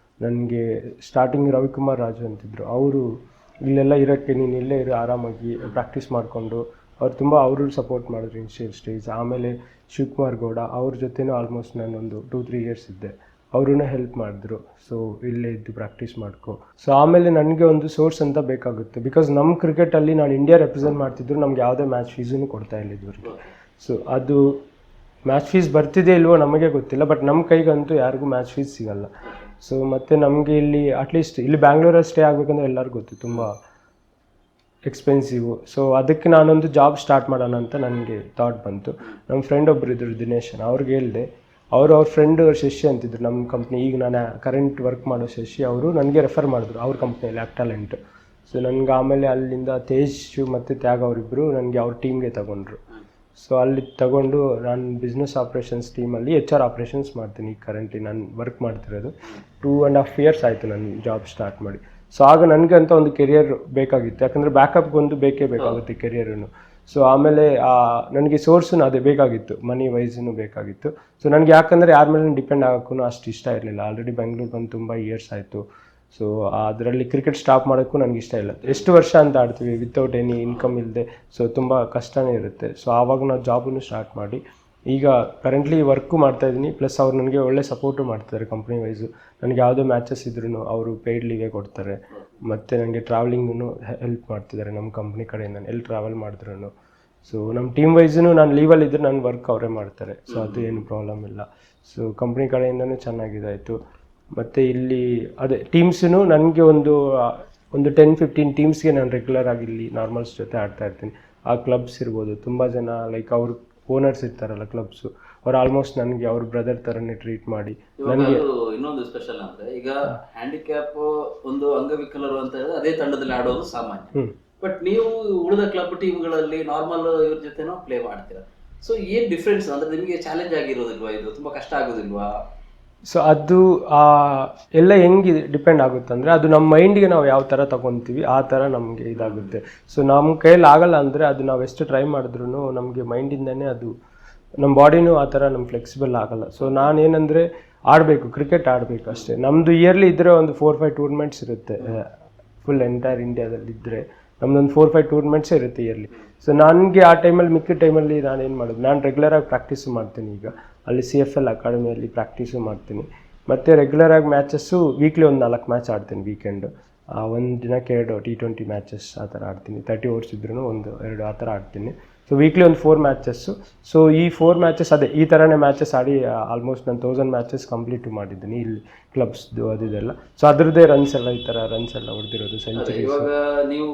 ನನಗೆ. ಸ್ಟಾರ್ಟಿಂಗ್ ರವಿಕುಮಾರ್ ರಾಜು ಅಂತಿದ್ರು, ಅವರು ಇಲ್ಲೆಲ್ಲ ಇರೋಕ್ಕೆ ನೀನು ಇಲ್ಲೇ ಇರೋ ಆರಾಮಾಗಿ ಪ್ರಾಕ್ಟೀಸ್ ಮಾಡಿಕೊಂಡು, ಅವರು ಸಪೋರ್ಟ್ ಮಾಡಿದ್ರು ಇನಿಷಿಯಲ್ ಸ್ಟೇಜ್. ಆಮೇಲೆ ಶಿವಕುಮಾರ್ ಗೌಡ ಅವ್ರ ಜೊತೆನೂ ಆಲ್ಮೋಸ್ಟ್ ನಾನೊಂದು 2-3 ಇಯರ್ಸ್ ಇದ್ದೆ, ಅವರೂ ಹೆಲ್ಪ್ ಮಾಡಿದ್ರು. ಸೊ ಇಲ್ಲೇ ಇದ್ದು ಪ್ರಾಕ್ಟೀಸ್ ಮಾಡ್ಕೊ. ಸೊ ಆಮೇಲೆ ನನಗೆ ಒಂದು ಸೋರ್ಸ್ ಅಂತ ಬೇಕಾಗುತ್ತೆ. ಬಿಕಾಸ್ ನಮ್ಮ ಕ್ರಿಕೆಟಲ್ಲಿ ನಾನು ಇಂಡಿಯಾ ರೆಪ್ರೆಸೆಂಟ್ ಮಾಡ್ತಿದ್ರು, ನಮ್ಗೆ ಯಾವುದೇ ಮ್ಯಾಚ್ ಫೀಸೂ ಕೊಡ್ತಾ ಇಲ್ಲ ಇದುವರೆಗೆ. ಸೊ ಅದು ಮ್ಯಾಚ್ ಫೀಸ್ ಬರ್ತಿದೆ ಇಲ್ವೋ ನಮಗೆ ಗೊತ್ತಿಲ್ಲ, ಬಟ್ ನಮ್ಮ ಕೈಗಂತೂ ಯಾರಿಗೂ ಮ್ಯಾಚ್ ಫೀಸ್ ಸಿಗಲ್ಲ. ಸೊ ಮತ್ತು ನಮಗೆ ಇಲ್ಲಿ ಅಟ್ಲೀಸ್ಟ್ ಇಲ್ಲಿ ಬ್ಯಾಂಗ್ಳೂರಲ್ಲಿ ಸ್ಟೇ ಆಗಬೇಕಂದ್ರೆ ಎಲ್ಲರಿಗೂ ಗೊತ್ತು ತುಂಬ ಎಕ್ಸ್ಪೆನ್ಸಿವು. ಸೊ ಅದಕ್ಕೆ ನಾನೊಂದು ಜಾಬ್ ಸ್ಟಾರ್ಟ್ ಮಾಡೋಣ ಅಂತ ನನಗೆ ಥಾಟ್ ಬಂತು. ನಮ್ಮ ಫ್ರೆಂಡ್ ಒಬ್ಬರು ಇದ್ದರು ದಿನೇಶ್, ಅವ್ರಿಗೆ ಹೇಳಿದೆ. ಅವ್ರ ಫ್ರೆಂಡ್ ಶಶಿ ಅಂತಿದ್ರು ನಮ್ಮ ಕಂಪ್ನಿ, ಈಗ ನಾನು ಕರೆಂಟ್ ವರ್ಕ್ ಮಾಡೋ ಶಶಿ, ಅವರು ನನಗೆ ರೆಫರ್ ಮಾಡಿದ್ರು ಅವ್ರ ಕಂಪ್ನಿಯಲ್ಲಿ ಆ್ಯಕ್ಟಾಲೆಂಟ್. ಸೊ ನನಗೆ ಆಮೇಲೆ ಅಲ್ಲಿಂದ ತೇಜ್ ಮತ್ತು ತ್ಯಾಗ್ ಅವರಿಬ್ಬರು ನನಗೆ ಅವ್ರ ಟೀಮ್ಗೆ ತಗೊಂಡ್ರು. ಸೊ ಅಲ್ಲಿ ತಗೊಂಡು ನಾನು ಬಿಸ್ನೆಸ್ ಆಪ್ರೇಷನ್ಸ್ ಟೀಮಲ್ಲಿ HR ಆಪ್ರೇಷನ್ಸ್ ಮಾಡ್ತೀನಿ ಈಗ ಕರೆಂಟ್ಲಿ. ನಾನು ವರ್ಕ್ ಮಾಡ್ತಿರೋದು 2.5 ಇಯರ್ಸ್ ಆಯಿತು ನಾನು ಜಾಬ್ ಸ್ಟಾರ್ಟ್ ಮಾಡಿ. ಸೊ ಆಗ ನನಗಂತ ಒಂದು ಕೆರಿಯರ್ ಬೇಕಾಗಿತ್ತು, ಯಾಕಂದರೆ ಬ್ಯಾಕಪ್ಗೊಂದು ಬೇಕೇ ಬೇಕಾಗುತ್ತೆ ಕೆರಿಯರನ್ನು. ಸೊ ಆಮೇಲೆ ನನಗೆ ಸೋರ್ಸು ಅದೇ ಬೇಕಾಗಿತ್ತು, ಮನಿ ವೈಸೂ ಬೇಕಾಗಿತ್ತು. ಸೊ ನನಗೆ ಯಾಕಂದರೆ ಯಾರ ಮೇಲೆ ಡಿಪೆಂಡ್ ಆಗೋಕ್ಕೂ ಅಷ್ಟು ಇಷ್ಟ ಇರಲಿಲ್ಲ. ಆಲ್ರೆಡಿ ಬೆಂಗಳೂರು ಬಂದು ತುಂಬ ಇಯರ್ಸ್ ಆಯಿತು. ಸೊ ಅದರಲ್ಲಿ ಕ್ರಿಕೆಟ್ ಸ್ಟಾಪ್ ಮಾಡೋಕ್ಕೂ ನನಗೆ ಇಷ್ಟ ಇಲ್ಲ. ಎಷ್ಟು ವರ್ಷ ಅಂತ ಆಡ್ತೀವಿ ವಿತೌಟ್ ಎನಿ ಇನ್ಕಮ್ ಇಲ್ಲದೆ, ಸೊ ತುಂಬ ಕಷ್ಟನೇ ಇರುತ್ತೆ. ಸೊ ಆವಾಗ ನಾವು ಜಾಬನ್ನು ಸ್ಟಾರ್ಟ್ ಮಾಡಿ ಈಗ ಕರೆಂಟ್ಲಿ ವರ್ಕು ಮಾಡ್ತಾಯಿದ್ದೀನಿ, ಪ್ಲಸ್ ಅವ್ರು ನನಗೆ ಒಳ್ಳೆ ಸಪೋರ್ಟು ಮಾಡ್ತಾರೆ ಕಂಪ್ನಿ ವೈಸು. ನನಗೆ ಯಾವುದೇ ಮ್ಯಾಚಸ್ ಇದ್ರೂ ಅವರು ಪೇಯ್ಡ್ ಲೀವೇ ಕೊಡ್ತಾರೆ, ಮತ್ತು ನನಗೆ ಟ್ರಾವೆಲಿಂಗೂ ಹೆಲ್ಪ್ ಮಾಡ್ತಿದ್ದಾರೆ ನಮ್ಮ ಕಂಪ್ನಿ ಕಡೆಯಿಂದ, ಎಲ್ಲಿ ಟ್ರಾವೆಲ್ ಮಾಡಿದ್ರು. ಸೊ ನಮ್ಮ ಟೀಮ್ ವೈಸೂ ನಾನು ಲೀವಲ್ಲಿದ್ದರೆ ನನ್ನ ವರ್ಕ್ ಅವರೇ ಮಾಡ್ತಾರೆ, ಸೊ ಅದು ಏನು ಪ್ರಾಬ್ಲಮ್ ಇಲ್ಲ. ಸೊ ಕಂಪ್ನಿ ಕಡೆಯಿಂದನೂ ಚೆನ್ನಾಗಿದಾಯಿತು. ಮತ್ತು ಇಲ್ಲಿ ಅದೇ ಟೀಮ್ಸೂ ನನಗೆ ಒಂದು 10-15 ಟೀಮ್ಸ್ಗೆ ನಾನು ರೆಗ್ಯುಲರ್ ಆಗಿ ಇಲ್ಲಿ ನಾರ್ಮಲ್ಸ್ ಜೊತೆ ಆಡ್ತಾಯಿರ್ತೀನಿ. ಆ ಕ್ಲಬ್ಸ್ ಇರ್ಬೋದು, ತುಂಬ ಜನ ಲೈಕ್ ಅವ್ರ ಓನರ್ಸ್ ಇರ್ತಾರಲ್ಲ ಕ್ಲಬ್ಸು, ಅವ್ರು ಆಲ್ಮೋಸ್ಟ್ ನನಗೆ ಅವ್ರ ಬ್ರದರ್ ಥರನೇ ಟ್ರೀಟ್ ಮಾಡಿ ನನಗೆ. ಇನ್ನೊಂದು ಸ್ಪೆಷಲ್ ಅಂದರೆ ಈಗ ಹ್ಯಾಂಡಿಕ್ಯಾಪ್ ಒಂದು ಅಂಗವಿಕಲರು ಅಂತ ಹೇಳಿದ್ರೆ ಅದೇ ತಂಡದಲ್ಲಿ ಆಡೋದು ಸಾಮಾನ್ಯ, ಬಟ್ ನೀವು ಉಳಿದ ಕ್ಲಬ್ ಟೀಮ್ಗಳಲ್ಲಿ ನಾರ್ಮಲ್ ಇವ್ರ ಜೊತೆನೋ ಪ್ಲೇ ಮಾಡ್ತೀರಾ. ಸೊ ಏನು ಡಿಫ್ರೆನ್ಸ್ ಅಂದರೆ ನಿಮಗೆ ಚಾಲೆಂಜ್ ಆಗಿರೋದಿಲ್ವಾ, ಇದು ತುಂಬ ಕಷ್ಟ ಆಗೋದಿಲ್ವಾ? ಸೊ ಅದು ಎಲ್ಲ ಹೆಂಗೆ ಡಿಪೆಂಡ್ ಆಗುತ್ತೆ ಅಂದರೆ, ಅದು ನಮ್ಮ ಮೈಂಡಿಗೆ ನಾವು ಯಾವ ಥರ ತೊಗೊತೀವಿ ಆ ಥರ ನಮಗೆ ಇದಾಗುತ್ತೆ. ಸೊ ನಮ್ಮ ಕೈಯಲ್ಲಿ ಆಗಲ್ಲ ಅಂದರೆ ಅದು ನಾವು ಎಷ್ಟು ಟ್ರೈ ಮಾಡಿದ್ರೂ ನಮಗೆ ಮೈಂಡಿಂದನೇ ಅದು, ನಮ್ಮ ಬಾಡಿನೂ ಆ ಥರ ನಮ್ಮ ಫ್ಲೆಕ್ಸಿಬಲ್ ಆಗಲ್ಲ. ಸೊ ನಾನೇನಂದರೆ ಆಡಬೇಕು, ಕ್ರಿಕೆಟ್ ಆಡಬೇಕು ಅಷ್ಟೇ. ನಮ್ಮದು ಇಯರ್ಲಿ ಇದ್ದರೆ ಒಂದು 4-5 ಟೂರ್ನಮೆಂಟ್ಸ್ ಇರುತ್ತೆ, ಫುಲ್ ಎಂಟೈರ್ ಇಂಡಿಯಾದಲ್ಲಿ ಇದ್ದರೆ ನಮ್ಮದೊಂದು 4-5 ಟೂರ್ನಮೆಂಟ್ಸೇ ಇರುತ್ತೆ ಇಯರ್ಲಿ. ಸೊ ನನಗೆ ಆ ಟೈಮಲ್ಲಿ ಮಿಕ್ಕಿದ ಟೈಮಲ್ಲಿ ನಾನೇನು ಮಾಡೋದು, ನಾನು ರೆಗ್ಯುಲರಾಗಿ ಪ್ರಾಕ್ಟೀಸು ಮಾಡ್ತೀನಿ. ಈಗ ಅಲ್ಲಿ CFL ಅಕಾಡೆಮಿಯಲ್ಲಿ ಪ್ರಾಕ್ಟೀಸು ಮಾಡ್ತೀನಿ, ಮತ್ತು ರೆಗ್ಯುಲರಾಗಿ ಮ್ಯಾಚಸ್ಸು ವೀಕ್ಲಿ ಒಂದು 4 ಮ್ಯಾಚ್ ಆಡ್ತೀನಿ. ವೀಕೆಂಡು ಒಂದು ದಿನಕ್ಕೆ 2 T20 ಮ್ಯಾಚಸ್ ಆ ಥರ ಆಡ್ತೀನಿ. 30 ಓವರ್ಸ್ ಇದ್ರೂ 1-2 ಆ ಥರ ಆಡ್ತೀನಿ. ಸೊ ವೀಕ್ಲಿ ಒಂದು 4 ಮ್ಯಾಚಸ್ಸು. ಸೊ ಈ 4 ಮ್ಯಾಚಸ್ ಅದೇ ಈ ಥರನೇ ಮ್ಯಾಚಸ್ ಆಡಿ ಆಲ್ಮೋಸ್ಟ್ ನಾನು 1000 ಮ್ಯಾಚಸ್ ಕಂಪ್ಲೀಟು ಮಾಡಿದ್ದೀನಿ ಇಲ್ಲಿ ಕ್ಲಬ್ಸ್ದು ಅದೆಲ್ಲ. ಸೊ ಅದ್ರದ್ದೇ ರನ್ಸ್ ಎಲ್ಲ ಈ ಥರ ರನ್ಸ್ ಎಲ್ಲ ಹೊಡೆದಿರೋದು, ಸೆಂಚುರಿ. ಇವಾಗ ನೀವು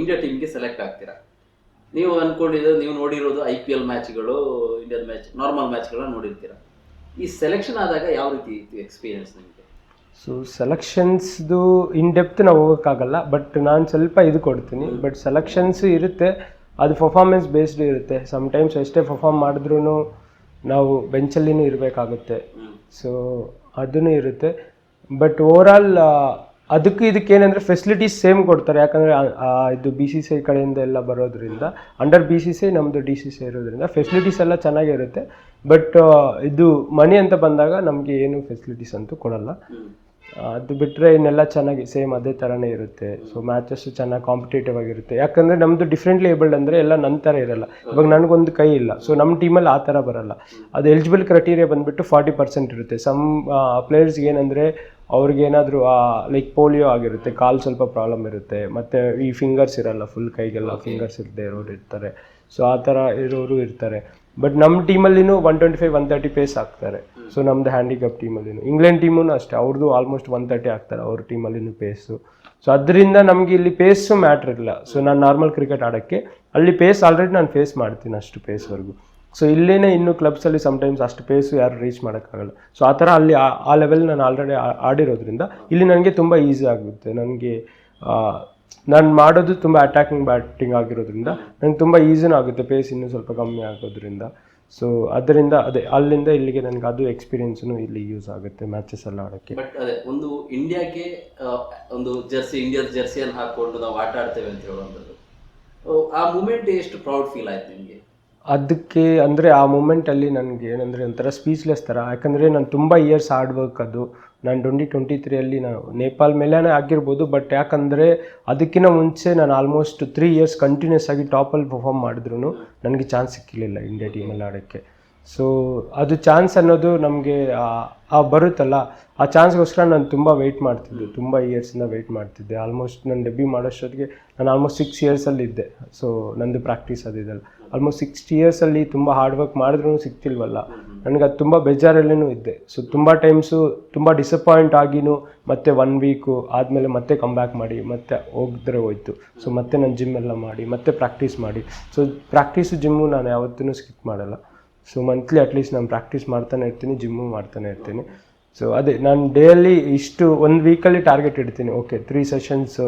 ಇಂಡಿಯಾ ಟೀಮ್ಗೆ ಸೆಲೆಕ್ಟ್ ಆಗ್ತೀರಾ, ನೀವು ಅಂದ್ಕೊಂಡಿದ್ದು, ನೀವು ನೋಡಿರೋದು IPL ಮ್ಯಾಚ್ಗಳು, ಇಂಡಿಯಾದ ಮ್ಯಾಚ್, ನಾರ್ಮಲ್ ಮ್ಯಾಚ್ಗಳನ್ನ ನೋಡಿರ್ತೀರ. ಈ ಸೆಲೆಕ್ಷನ್ ಆದಾಗ ಯಾವ ರೀತಿ ಇತ್ತು ಎಕ್ಸ್ಪೀರಿಯನ್ಸ್ ನಿಮಗೆ? ಸೊ ಸೆಲೆಕ್ಷನ್ಸ್ದು ಇನ್ ಡೆಪ್ತ್ ನಾವು ಹೋಗೋಕ್ಕಾಗಲ್ಲ, ಬಟ್ ನಾನು ಸ್ವಲ್ಪ ಇದು ಕೊಡ್ತೀನಿ. ಬಟ್ ಸೆಲೆಕ್ಷನ್ಸ್ ಇರುತ್ತೆ, ಅದು ಪರ್ಫಾರ್ಮೆನ್ಸ್ ಬೇಸ್ಡ್ ಇರುತ್ತೆ. ಸಮ್ಟೈಮ್ಸ್ ಎಷ್ಟೇ ಪರ್ಫಾರ್ಮ್ ಮಾಡಿದ್ರೂ ನಾವು ಬೆಂಚಲ್ಲಿನೂ ಇರಬೇಕಾಗುತ್ತೆ. ಸೊ ಅದೂ ಇರುತ್ತೆ. ಬಟ್ ಓವರಾಲ್ ಅದಕ್ಕೆ ಇದಕ್ಕೇನೆಂದರೆ ಫೆಸಿಲಿಟೀಸ್ ಸೇಮ್ ಕೊಡ್ತಾರೆ, ಯಾಕಂದರೆ ಇದು BCCI ಕಡೆಯಿಂದ ಎಲ್ಲ ಬರೋದ್ರಿಂದ, ಅಂಡರ್ BCCI ನಮ್ಮದು DCCI ಇರೋದ್ರಿಂದ ಫೆಸಿಲಿಟೀಸ್ ಎಲ್ಲ ಚೆನ್ನಾಗಿರುತ್ತೆ. ಬಟ್ ಇದು ಮನಿ ಅಂತ ಬಂದಾಗ ನಮಗೆ ಏನು ಫೆಸಿಲಿಟೀಸ್ ಅಂತೂ ಕೊಡಲ್ಲ. ಅದು ಬಿಟ್ಟರೆ ಇನ್ನೆಲ್ಲ ಚೆನ್ನಾಗಿ ಸೇಮ್ ಅದೇ ಥರನೇ ಇರುತ್ತೆ. ಸೊ ಮ್ಯಾಚಸ್ಸು ಚೆನ್ನಾಗಿ ಕಾಂಪಿಟೇಟಿವ್ ಆಗಿರುತ್ತೆ, ಯಾಕಂದರೆ ನಮ್ಮದು ಡಿಫ್ರೆಂಟ್ಲಿ ಏಬಲ್ಡ್ ಅಂದರೆ ಎಲ್ಲ ನನ್ನ ಥರ ಇರಲ್ಲ. ಇವಾಗ ನನಗೊಂದು ಕೈ ಇಲ್ಲ, ಸೊ ನಮ್ಮ ಟೀಮಲ್ಲಿ ಆ ಥರ ಬರಲ್ಲ. ಅದು ಎಲಿಜಿಬಲ್ ಕ್ರೈಟೀರಿಯಾ ಬಂದುಬಿಟ್ಟು 40% ಇರುತ್ತೆ. ಸಮ್ ಪ್ಲೇಯರ್ಸ್ಗೆ ಏನಂದರೆ ಅವ್ರಿಗೇನಾದರೂ ಲೈಕ್ ಪೋಲಿಯೋ ಆಗಿರುತ್ತೆ, ಕಾಲು ಸ್ವಲ್ಪ ಪ್ರಾಬ್ಲಮ್ ಇರುತ್ತೆ, ಮತ್ತು ಈ ಫಿಂಗರ್ಸ್ ಇರಲ್ಲ, ಫುಲ್ ಕೈಗೆಲ್ಲ ಫಿಂಗರ್ಸ್ ಇರದೆ ಇರೋರು ಇರ್ತಾರೆ. ಸೊ ಆ ಥರ ಇರೋರು ಇರ್ತಾರೆ. ಬಟ್ ನಮ್ಮ ಟೀಮಲ್ಲಿನೂ 125-130 ಪೇಸ್ ಹಾಕ್ತಾರೆ. ಸೊ ನಮ್ಮದು ಹ್ಯಾಂಡಿಕ್ಯಾಪ್ ಟೀಮಲ್ಲಿನೂ, ಇಂಗ್ಲೆಂಡ್ ಟೀಮೂ ಅಷ್ಟೇ, ಅವ್ರದ್ದು ಆಲ್ಮೋಸ್ಟ್ 130 ಹಾಕ್ತಾರೆ ಅವ್ರ ಟೀಮಲ್ಲಿನೂ ಪೇಸು. ಸೊ ಅದರಿಂದ ನಮಗೆ ಇಲ್ಲಿ ಪೇಸು ಮ್ಯಾಟ್ರ್ ಇಲ್ಲ. ಸೊ ನಾನು ನಾರ್ಮಲ್ ಕ್ರಿಕೆಟ್ ಆಡೋಕ್ಕೆ ಅಲ್ಲಿ ಪೇಸ್ ಆಲ್ರೆಡಿ ನಾನು ಫೇಸ್ ಮಾಡ್ತೀನಿ, ಅಷ್ಟು ಪೇಸ್ವರೆಗೂ. ಸೊ ಇಲ್ಲೇ ಇನ್ನು ಕ್ಲಬ್ಸಲ್ಲಿ ಸಮ್ಟೈಮ್ಸ್ ಅಷ್ಟು ಪೇಸು ಯಾರು ರೀಚ್ ಮಾಡೋಕ್ಕಾಗಲ್ಲ. ಸೊ ಆ ಥರ ಅಲ್ಲಿ ಆ ಲೆವೆಲ್ ನಾನು ಆಲ್ರೆಡಿ ಆಡಿರೋದ್ರಿಂದ ಇಲ್ಲಿ ನನಗೆ ತುಂಬ ಈಸಿ ಆಗುತ್ತೆ. ನನಗೆ ನಾನು ಮಾಡೋದು ತುಂಬ ಅಟ್ಯಾಕಿಂಗ್ ಬ್ಯಾಟಿಂಗ್ ಆಗಿರೋದ್ರಿಂದ ನನಗೆ ತುಂಬ ಈಸಿನೂ ಆಗುತ್ತೆ, ಪೇಸ್ ಇನ್ನೂ ಸ್ವಲ್ಪ ಕಮ್ಮಿ ಆಗೋದ್ರಿಂದ. ಸೊ ಅದರಿಂದ ಅದೇ ಅಲ್ಲಿಂದ ಇಲ್ಲಿಗೆ ನನಗೆ ಅದು ಎಕ್ಸ್ಪೀರಿಯನ್ಸ್ನು ಇಲ್ಲಿ ಯೂಸ್ ಆಗುತ್ತೆ ಮ್ಯಾಚಸ್ ಎಲ್ಲ ಆಡೋಕ್ಕೆ. ಬಟ್ ಅದೇ ಒಂದು ಇಂಡಿಯಾಗೆ ಒಂದು ಇಂಡಿಯಾದ ಜರ್ಸಿಯನ್ನು ಹಾಕ್ಕೊಂಡು ನಾವು ಆಟ ಆಡ್ತೇವೆ ಅಂತ ಹೇಳುವಂಥದ್ದು, ಆ ಮೂಮೆಂಟ್ ಎಷ್ಟು ಪ್ರೌಡ್ ಫೀಲ್ ಆಯ್ತು ನಿಮಗೆ? ಅದಕ್ಕೆ ಅಂದರೆ ಆ ಮೂಮೆಂಟಲ್ಲಿ ನನಗೆ ಏನಂದರೆ ಒಂಥರ ಸ್ಪೀಚ್ಲೆಸ್ ಥರ, ಯಾಕಂದರೆ ನಾನು ತುಂಬ ಇಯರ್ಸ್ ಆಡಬೇಕದು. ನಾನು 2023 ನಾನು ನೇಪಾಲ್ ಮೇಲೇ ಆಗಿರ್ಬೋದು, ಬಟ್ ಯಾಕಂದರೆ ಅದಕ್ಕಿಂತ ಮುಂಚೆ ನಾನು ಆಲ್ಮೋಸ್ಟ್ 3 ಇಯರ್ಸ್ ಕಂಟಿನ್ಯೂಸ್ ಆಗಿ ಟಾಪಲ್ಲಿ ಪರ್ಫಾರ್ಮ್ ಮಾಡಿದ್ರು ನನಗೆ ಚಾನ್ಸ್ ಸಿಕ್ಕಿರಲಿಲ್ಲ ಇಂಡಿಯಾ ಟೀಮಲ್ಲಿ ಆಡೋಕ್ಕೆ. ಸೊ ಅದು ಚಾನ್ಸ್ ಅನ್ನೋದು ನಮಗೆ ಬರುತ್ತಲ್ಲ, ಆ ಚಾನ್ಸ್ಗೋಸ್ಕರ ನಾನು ತುಂಬ ವೆಯ್ಟ್ ಮಾಡ್ತಿದ್ದೆ, ತುಂಬ ಇಯರ್ಸಿಂದ ವೆಯ್ಟ್ ಮಾಡ್ತಿದ್ದೆ. ಆಲ್ಮೋಸ್ಟ್ ನಾನು ಡೆಬ್ಯೂ ಮಾಡೋಷ್ಟೊತ್ತಿಗೆ ನಾನು ಆಲ್ಮೋಸ್ಟ್ 6 ಇಯರ್ಸಲ್ಲಿದ್ದೆ. ಸೊ ನಂದು ಪ್ರಾಕ್ಟೀಸ್ ಅದಿದೆಲ್ಲ ಆಲ್ಮೋಸ್ಟ್ 6 ಇಯರ್ಸಲ್ಲಿ ತುಂಬ ಹಾರ್ಡ್ ವರ್ಕ್ ಮಾಡಿದ್ರೂ ಸಿಗ್ತಿಲ್ವಲ್ಲ, ನನಗೆ ಅದು ತುಂಬ ಬೇಜಾರಲ್ಲೂ ಇದ್ದೆ. ಸೊ ತುಂಬ ಟೈಮ್ಸು ತುಂಬ ಡಿಸಪಾಯಿಂಟ್ ಆಗಿನೂ ಮತ್ತೆ 1 ವೀಕು ಆದಮೇಲೆ ಮತ್ತೆ ಕಮ್ ಬ್ಯಾಕ್ ಮಾಡಿ ಮತ್ತೆ ಹೋಗಿದ್ರೆ ಹೋಯ್ತು. ಸೊ ಮತ್ತೆ ನಾನು ಜಿಮ್ ಎಲ್ಲ ಮಾಡಿ ಮತ್ತೆ ಪ್ರಾಕ್ಟೀಸ್ ಮಾಡಿ, ಸೊ ಪ್ರಾಕ್ಟೀಸು ಜಿಮ್ಮು ನಾನು ಯಾವತ್ತೂ ಸ್ಕಿಪ್ ಮಾಡಲ್ಲ. ಸೊ ಮಂತ್ಲಿ ಅಟ್ಲೀಸ್ಟ್ ನಾನು ಪ್ರಾಕ್ಟೀಸ್ ಮಾಡ್ತಾನೆ ಇರ್ತೀನಿ, ಜಿಮ್ಮು ಮಾಡ್ತಾನೆ ಇರ್ತೀನಿ. ಸೊ ಅದೇ ನಾನು ಡೇಯಲ್ಲಿ ಇಷ್ಟು 1 ವೀಕಲ್ಲಿ ಟಾರ್ಗೆಟ್ ಇಡ್ತೀನಿ, okay 3 sessions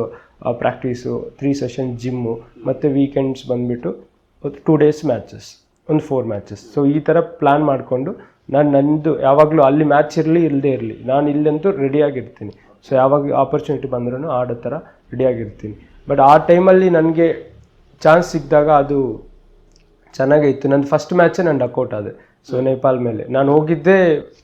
practice, 3 session gym, ಮತ್ತು ವೀಕೆಂಡ್ಸ್ ಬಂದುಬಿಟ್ಟು 2 ಡೇಸ್ ಮ್ಯಾಚಸ್, ಒಂದು 4 ಮ್ಯಾಚಸ್. ಸೊ ಈ ಥರ ಪ್ಲ್ಯಾನ್ ಮಾಡಿಕೊಂಡು ನಂದು ಯಾವಾಗಲೂ ಅಲ್ಲಿ ಮ್ಯಾಚ್ ಇರಲಿ ಇಲ್ಲದೇ ಇರಲಿ ನಾನು ಇಲ್ಲಂತೂ ರೆಡಿಯಾಗಿರ್ತೀನಿ. ಸೊ ಯಾವಾಗ ಆಪರ್ಚುನಿಟಿ ಬಂದ್ರೂ ಆಡೋ ಥರ ರೆಡಿಯಾಗಿರ್ತೀನಿ. ಬಟ್ ಆ ಟೈಮಲ್ಲಿ ನನಗೆ ಚಾನ್ಸ್ ಸಿಕ್ಕಿದಾಗ ಅದು ಚೆನ್ನಾಗೇ ಇತ್ತು. ನನ್ನ ಫಸ್ಟ್ ಮ್ಯಾಚೇ ನಾನು ಡಕ್ಔಟ್ ಆದೆ. ಸೊ ನೇಪಾಲ್ ಮೇಲೆ ನಾನು ಹೋಗಿದ್ದೆ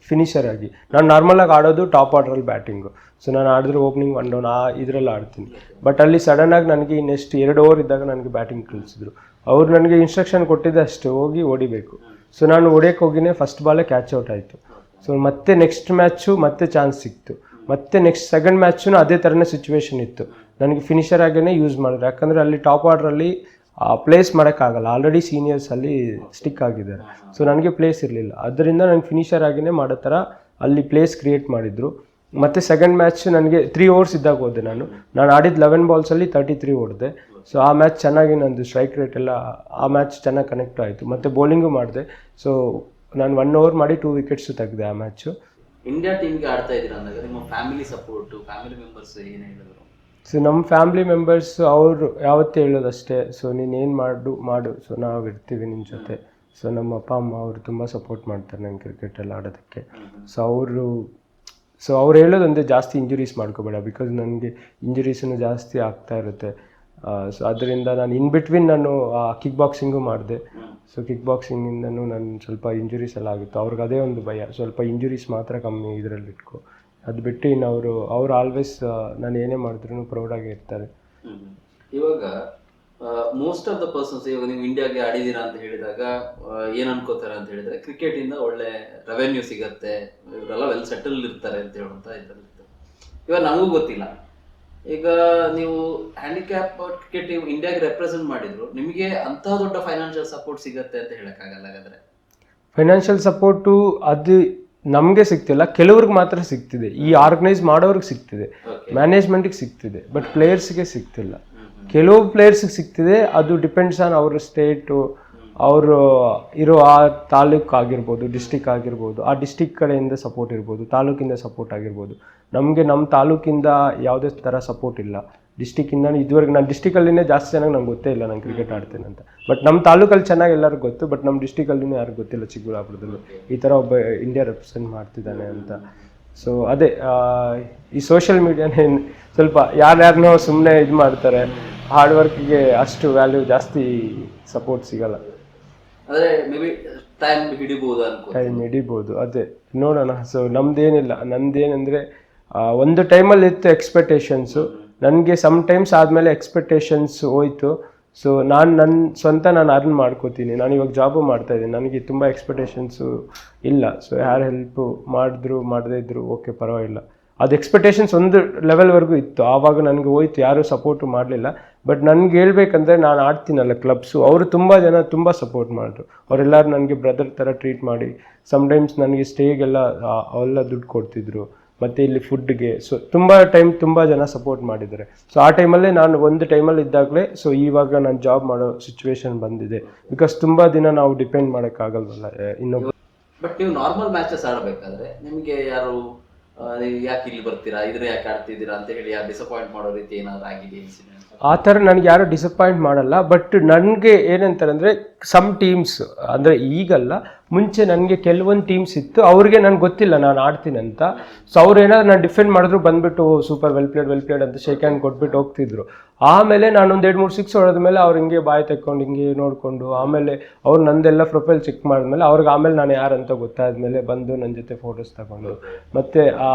ಫಿನಿಷರ್ ಆಗಿ. ನಾನು ನಾರ್ಮಲಾಗಿ ಆಡೋದು ಟಾಪ್ ಆರ್ಡ್ರಲ್ಲಿ ಬ್ಯಾಟಿಂಗು. ಸೊ ನಾನು ಆಡಿದ್ರೆ ಓಪನಿಂಗ್ 1 ಡೌನ್ ಇದರಲ್ಲಿ ಆಡ್ತೀನಿ. ಬಟ್ ಅಲ್ಲಿ ಸಡನ್ನಾಗಿ ನನಗೆ ಇನ್ನೆಷ್ಟು 2 ಓವರ್ ಇದ್ದಾಗ ನನಗೆ ಬ್ಯಾಟಿಂಗ್ ಕಳಿಸಿದ್ರು. ಅವ್ರು ನನಗೆ ಇನ್ಸ್ಟ್ರಕ್ಷನ್ ಕೊಟ್ಟಿದ್ದೆ ಅಷ್ಟೇ, ಹೋಗಿ ಹೊಡಿಬೇಕು. ಸೊ ನಾನು ಹೊಡೆಯೋಕ್ಕೆ ಹೋಗಿನೇ ಫಸ್ಟ್ ಬಾಲೇ ಕ್ಯಾಚ್ ಔಟ್ ಆಯಿತು. ಸೊ ಮತ್ತೆ ನೆಕ್ಸ್ಟ್ ಮ್ಯಾಚು ಮತ್ತೆ ಚಾನ್ಸ್ ಸಿಕ್ತು, ಮತ್ತೆ ನೆಕ್ಸ್ಟ್ ಸೆಕೆಂಡ್ ಮ್ಯಾಚು ಅದೇ ಥರನೇ ಸಿಚುವೇಶನ್ ಇತ್ತು. ನನಗೆ ಫಿನಿಷರ್ ಆಗೇ ಯೂಸ್ ಮಾಡಿದ್ರು, ಯಾಕಂದರೆ ಅಲ್ಲಿ ಟಾಪ್ ಆರ್ಡ್ರಲ್ಲಿ ಪ್ಲೇಸ್ ಮಾಡೋಕ್ಕಾಗಲ್ಲ, ಆಲ್ರೆಡಿ ಸೀನಿಯರ್ಸಲ್ಲಿ ಸ್ಟಿಕ್ ಆಗಿದ್ದಾರೆ. ಸೊ ನನಗೆ ಪ್ಲೇಸ್ ಇರಲಿಲ್ಲ, ಅದರಿಂದ ನನಗೆ ಫಿನಿಷರ್ ಆಗಿನೇ ಮಾಡೋ ಥರ ಅಲ್ಲಿ ಪ್ಲೇಸ್ ಕ್ರಿಯೇಟ್ ಮಾಡಿದರು. ಮತ್ತು ಸೆಕೆಂಡ್ ಮ್ಯಾಚ್ ನನಗೆ 3 ಓವರ್ಸ್ ಇದ್ದಾಗ ಹೋದೆ. ನಾನು ಆಡಿದ 11 ಬಾಲ್ಸಲ್ಲಿ 33 ಹೊಡೆದೆ. ಸೊ ಆ ಮ್ಯಾಚ್ ಚೆನ್ನಾಗಿ ನಂದು ಸ್ಟ್ರೈಕ್ ರೇಟ್ ಎಲ್ಲ ಆ ಮ್ಯಾಚ್ ಚೆನ್ನಾಗಿ ಕನೆಕ್ಟ್ ಆಯಿತು. ಮತ್ತು ಬೌಲಿಂಗು ಮಾಡಿದೆ. ಸೊ ನಾನು 1 ಓವರ್ ಮಾಡಿ 2 ವಿಕೆಟ್ಸು ತೆಗೆದೆ ಆ ಮ್ಯಾಚು. ಇಂಡಿಯಾ ಟೀಮ್ಗೆ ಆಡ್ತಾ ಇದ್ದೀರಾ ಅಂದಾಗ ನಿಮ್ಮ ಫ್ಯಾಮಿಲಿ ಸಪೋರ್ಟು, ಫ್ಯಾಮಿಲಿ ಮೆಂಬರ್ಸ್ ಏನು ಹೇಳಿದ್ರು? ಸೊ ನಮ್ಮ ಫ್ಯಾಮಿಲಿ ಮೆಂಬರ್ಸ್ ಅವರು ಯಾವತ್ತೂ ಹೇಳೋದಷ್ಟೇ, ಸೊ ನೀನು ಏನು ಮಾಡು, ಸೊ ನಾವು ಇರ್ತೀವಿ ನಿನ್ನ ಜೊತೆ. ಸೊ ನಮ್ಮ ಅಪ್ಪ ಅಮ್ಮ ಅವರು ತುಂಬ ಸಪೋರ್ಟ್ ಮಾಡ್ತಾರೆ ನಂಗೆ ಕ್ರಿಕೆಟೆಲ್ಲ ಆಡೋದಕ್ಕೆ. ಸೊ ಅವ್ರು ಹೇಳೋದೊಂದೇ, ಜಾಸ್ತಿ ಇಂಜುರೀಸ್ ಮಾಡ್ಕೋಬೇಡ, ಬಿಕಾಸ್ ನನಗೆ ಇಂಜುರೀಸನ್ನು ಜಾಸ್ತಿ ಆಗ್ತಾ ಇರುತ್ತೆ. ಸೊ ಅದರಿಂದ ನಾನು ಇನ್ ಬಿಟ್ವೀನ್ ನಾನು ಕಿಕ್ ಬಾಕ್ಸಿಂಗು ಮಾಡಿದೆ. ಸೊ ಕಿಕ್ ಬಾಕ್ಸಿಂಗಿಂದನೂ ನಾನು ಸ್ವಲ್ಪ ಇಂಜುರೀಸ್ ಎಲ್ಲ ಆಗಿತ್ತು. ಅವ್ರಿಗೆ ಅದೇ ಒಂದು ಭಯ, ಸ್ವಲ್ಪ ಇಂಜುರೀಸ್ ಮಾತ್ರ ಕಮ್ಮಿ ಇದರಲ್ಲಿ ಇಟ್ಕೊ, ಅದು ಬಿಟ್ಟು ಇನ್ನು ಅವರು ಆಲ್ವೇಸ್ ನಾನು ಏನೇ ಮಾಡಿದ್ರು ಪ್ರೌಡಾಗಿ ಇರ್ತಾರೆ. ಇವಾಗ ಮೋಸ್ಟ್ ಆಫ್ ದ ಪರ್ಸನ್ಸ್, ಇವಾಗ ನೀವು ಇಂಡಿಯಾಗೆ ಆಡಿದ್ದೀರಾ ಅಂತ ಹೇಳಿದಾಗ ಏನು ಅನ್ಕೋತಾರೆ ಅಂತ ಹೇಳಿದ್ರೆ, ಕ್ರಿಕೆಟಿಂದ ಒಳ್ಳೆ ರೆವೆನ್ಯೂ ಸಿಗತ್ತೆ, ಇವರೆಲ್ಲ ವೆಲ್ ಸೆಟಲ್ ಇರ್ತಾರೆ ಅಂತ ಹೇಳುವಂತ ಇದ್ರಲ್ಲಿ. ಇವಾಗ ನಮಗೂ ಗೊತ್ತಿಲ್ಲ, ಈಗ ನೀವು ಹ್ಯಾಂಡಿಕ್ಯಾಪ್ ಕ್ರಿಕೆಟ್ ಟೀಮ್ ಇಂಡಿಯಾಗೆ ರೆಪ್ರೆಸೆಂಟ್ ಮಾಡಿದ್ರು, ನಿಮಗೆ ಅಂತ ದೊಡ್ಡ ಫೈನಾನ್ಷಿಯಲ್ ಸಪೋರ್ಟ್ ಸಿಗತ್ತೆ ಅಂತ ಹೇಳಕ್ಕಾಗಲ್ಲ. ಹಾಗಾದ್ರೆ ಫೈನಾನ್ಷಿಯಲ್ ಸಪೋರ್ಟು ಅದು ನಮಗೆ ಸಿಗ್ತಿಲ್ಲ, ಕೆಲವ್ರಿಗೆ ಮಾತ್ರ ಸಿಗ್ತಿದೆ. ಈ ಆರ್ಗನೈಸ್ ಮಾಡೋರಿಗೆ ಸಿಗ್ತಿದೆ, ಮ್ಯಾನೇಜ್ಮೆಂಟಿಗೆ ಸಿಗ್ತಿದೆ, ಬಟ್ ಪ್ಲೇಯರ್ಸ್ಗೆ ಸಿಗ್ತಿಲ್ಲ. ಕೆಲವು ಪ್ಲೇಯರ್ಸಿಗೆ ಸಿಗ್ತಿದೆ, ಅದು ಡಿಪೆಂಡ್ಸ್ ಆನ್ ಅವ್ರ ಸ್ಟೇಟು, ಅವರು ಇರೋ ಆ ತಾಲೂಕು ಆಗಿರ್ಬೋದು, ಡಿಸ್ಟಿಕ್ ಆಗಿರ್ಬೋದು, ಆ ಡಿಸ್ಟಿಕ್ ಕಡೆಯಿಂದ ಸಪೋರ್ಟ್ ಇರ್ಬೋದು, ತಾಲೂಕಿಂದ ಸಪೋರ್ಟ್ ಆಗಿರ್ಬೋದು. ನಮಗೆ ನಮ್ಮ ತಾಲೂಕಿಂದ ಯಾವುದೇ ಥರ ಸಪೋರ್ಟ್ ಇಲ್ಲ. ಡಿಸ್ಟಿಕ್ಕಿಂದ ಇದುವರೆಗೆ ನಾನು ಡಿಸ್ಟಿಕಲ್ಲಿನೇ ಜಾಸ್ತಿ ಚೆನ್ನಾಗಿ ನಂಗೆ ಗೊತ್ತೇ ಇಲ್ಲ ನಾನು ಕ್ರಿಕೆಟ್ ಆಡ್ತೇನೆ ಅಂತ. ಬಟ್ ನಮ್ಮ ತಾಲೂಕಲ್ಲಿ ಚೆನ್ನಾಗಿ ಎಲ್ಲರಿಗೂ ಗೊತ್ತು, ಬಟ್ ನಮ್ಮ ಡಿಸ್ಟಿಕಲ್ಲಿನೂ ಯಾರಿಗೂ ಗೊತ್ತಿಲ್ಲ ಚಿಕ್ಕಬಳ್ಳಾಪುರದಲ್ಲಿ ಈ ಥರ ಒಬ್ಬ ಇಂಡಿಯಾ ರೆಪ್ರೆಸೆಂಟ್ ಮಾಡ್ತಿದ್ದಾನೆ ಅಂತ. ಸೊ ಅದೇ ಈ ಸೋಷಿಯಲ್ ಮೀಡಿಯಾನೇ ಸ್ವಲ್ಪ ಯಾರ್ಯಾರನ್ನೋ ಸುಮ್ಮನೆ ಇದು ಮಾಡ್ತಾರೆ, ಹಾರ್ಡ್ ವರ್ಕ್ಗೆ ಅಷ್ಟು ವ್ಯಾಲ್ಯೂ, ಜಾಸ್ತಿ ಸಪೋರ್ಟ್ ಸಿಗಲ್ಲ. ಟೈಮ್ ಹಿಡಿಬೋದು, ಅದೇ ನೋಡೋಣ. ಸೊ ನಂದೇನೆಂದರೆ ಒಂದು ಟೈಮಲ್ಲಿ ಇತ್ತು ಎಕ್ಸ್ಪೆಕ್ಟೇಷನ್ಸು, ನನಗೆ ಟೈಮ್ಸ್ ಆದಮೇಲೆ ಎಕ್ಸ್ಪೆಕ್ಟೇಷನ್ಸ್ ಹೋಯ್ತು. ಸೊ ನಾನು ಅರ್ನ್ ಮಾಡ್ಕೋತೀನಿ. ನಾನು ಇವಾಗ ಜಾಬು ಮಾಡ್ತಾಯಿದ್ದೀನಿ, ನನಗೆ ತುಂಬ ಎಕ್ಸ್ಪೆಕ್ಟೇಷನ್ಸು ಇಲ್ಲ. ಸೊ ಯಾರು ಹೆಲ್ಪು ಮಾಡದೇ ಇದ್ರು ಓಕೆ, ಪರವಾಗಿಲ್ಲ. ಅದು ಎಕ್ಸ್ಪೆಕ್ಟೇಷನ್ಸ್ ಒಂದು ಲೆವೆಲ್ವರೆಗೂ ಇತ್ತು, ಆವಾಗ ನನಗೆ ಹೋಯ್ತು, ಯಾರೂ ಸಪೋರ್ಟು ಮಾಡಲಿಲ್ಲ. ಬಟ್ ನನಗೆ ಹೇಳ್ಬೇಕಂದ್ರೆ, ನಾನು ಆಡ್ತೀನಲ್ಲ ಕ್ಲಬ್ಸು, ಅವರು ತುಂಬ ಜನ ತುಂಬ ಸಪೋರ್ಟ್ ಮಾಡಿದ್ರು. ಅವರೆಲ್ಲರೂ ನನಗೆ ಬ್ರದರ್ ಥರ ಟ್ರೀಟ್ ಮಾಡಿ, ಸಮ್ಟೈಮ್ಸ್ ನನಗೆ ಸ್ಟೇಗೆಲ್ಲ ಅವೆಲ್ಲ ದುಡ್ಡು ಕೊಡ್ತಿದ್ರು, ಮತ್ತು ಇಲ್ಲಿ ಫುಡ್ಗೆ. ಸೊ ತುಂಬ ಜನ ಸಪೋರ್ಟ್ ಮಾಡಿದ್ದಾರೆ. ಸೊ ಆ ಟೈಮಲ್ಲೇ ನಾನು ಒಂದು ಟೈಮಲ್ಲಿ ಇದ್ದಾಗಲೇ, ಸೊ ಇವಾಗ ನಾನು ಜಾಬ್ ಮಾಡೋ ಸಿಚುವೇಶನ್ ಬಂದಿದೆ. ಬಿಕಾಸ್ ತುಂಬ ದಿನ ನಾವು ಡಿಪೆಂಡ್ ಮಾಡೋಕ್ಕಾಗಲ್ವಲ್ಲ ಇನ್ನೊಬ್ಬ. ಬಟ್ ನೀವು ನಾರ್ಮಲ್ ಮ್ಯಾಚಸ್ ಆಡಬೇಕಾದ್ರೆ ನಿಮಗೆ ಯಾರು ಯಾಕೆ ಇಲ್ಲಿ ಬರ್ತೀರಾ, ಇದ್ರೆ ಯಾಕೆ ಆಡ್ತಿದ್ದೀರಾ ಅಂತ ಹೇಳಿ ಯಾರು ಡಿಸಪಾಯಿಂಟ್ ಮಾಡೋ ರೀತಿ ಏನಾದ್ರು ಆಗಿದೆ ಇನ್ಸಿಡೆಂಟ್? ಆ ಥರ ನನಗೆ ಯಾರು ಡಿಸಪಾಯಿಂಟ್ ಮಾಡಲ್ಲ. ಬಟ್ ನನಗೆ ಏನಂತಾರೆ ಅಂದರೆ, ಸಮ್ ಟೀಮ್ಸ್ ಅಂದರೆ ಈಗಲ್ಲ, ಮುಂಚೆ ನನಗೆ ಕೆಲವೊಂದು ಟೀಮ್ಸ್ ಇತ್ತು, ಅವ್ರಿಗೆ ನನಗೆ ಗೊತ್ತಿಲ್ಲ ನಾನು ಆಡ್ತೀನಿ ಅಂತ. ಸೊ ಅವ್ರು ಏನಾದ್ರು ನಾನು ಡಿಫೆಂಡ್ ಮಾಡಿದ್ರು ಬಂದುಬಿಟ್ಟು ಸೂಪರ್ ವೆಲ್ ಪ್ಲೇಡ್ ಅಂತ ಶೇಕ್ ಹ್ಯಾಂಡ್ ಕೊಟ್ಬಿಟ್ಟು ಹೋಗ್ತಿದ್ರು. ಆಮೇಲೆ ನಾನೊಂದು 2-3 ಸಿಕ್ಸ್ ಹೊಡೆದ್ಮೇಲೆ ಅವ್ರು ಹಿಂಗೆ ಬಾಯಿ ತೆಕ್ಕೊಂಡು ಹಿಂಗೆ ನೋಡಿಕೊಂಡು, ಆಮೇಲೆ ಅವ್ರು ನಂದೆಲ್ಲ ಪ್ರೊಫೈಲ್ ಚೆಕ್ ಮಾಡಿದ್ಮೇಲೆ ಅವ್ರಿಗೆ ಆಮೇಲೆ ನಾನು ಯಾರಂತ ಗೊತ್ತಾದ್ಮೇಲೆ ಬಂದು ನನ್ನ ಜೊತೆ ಫೋಟೋಸ್ ತಗೊಂಡು ಮತ್ತು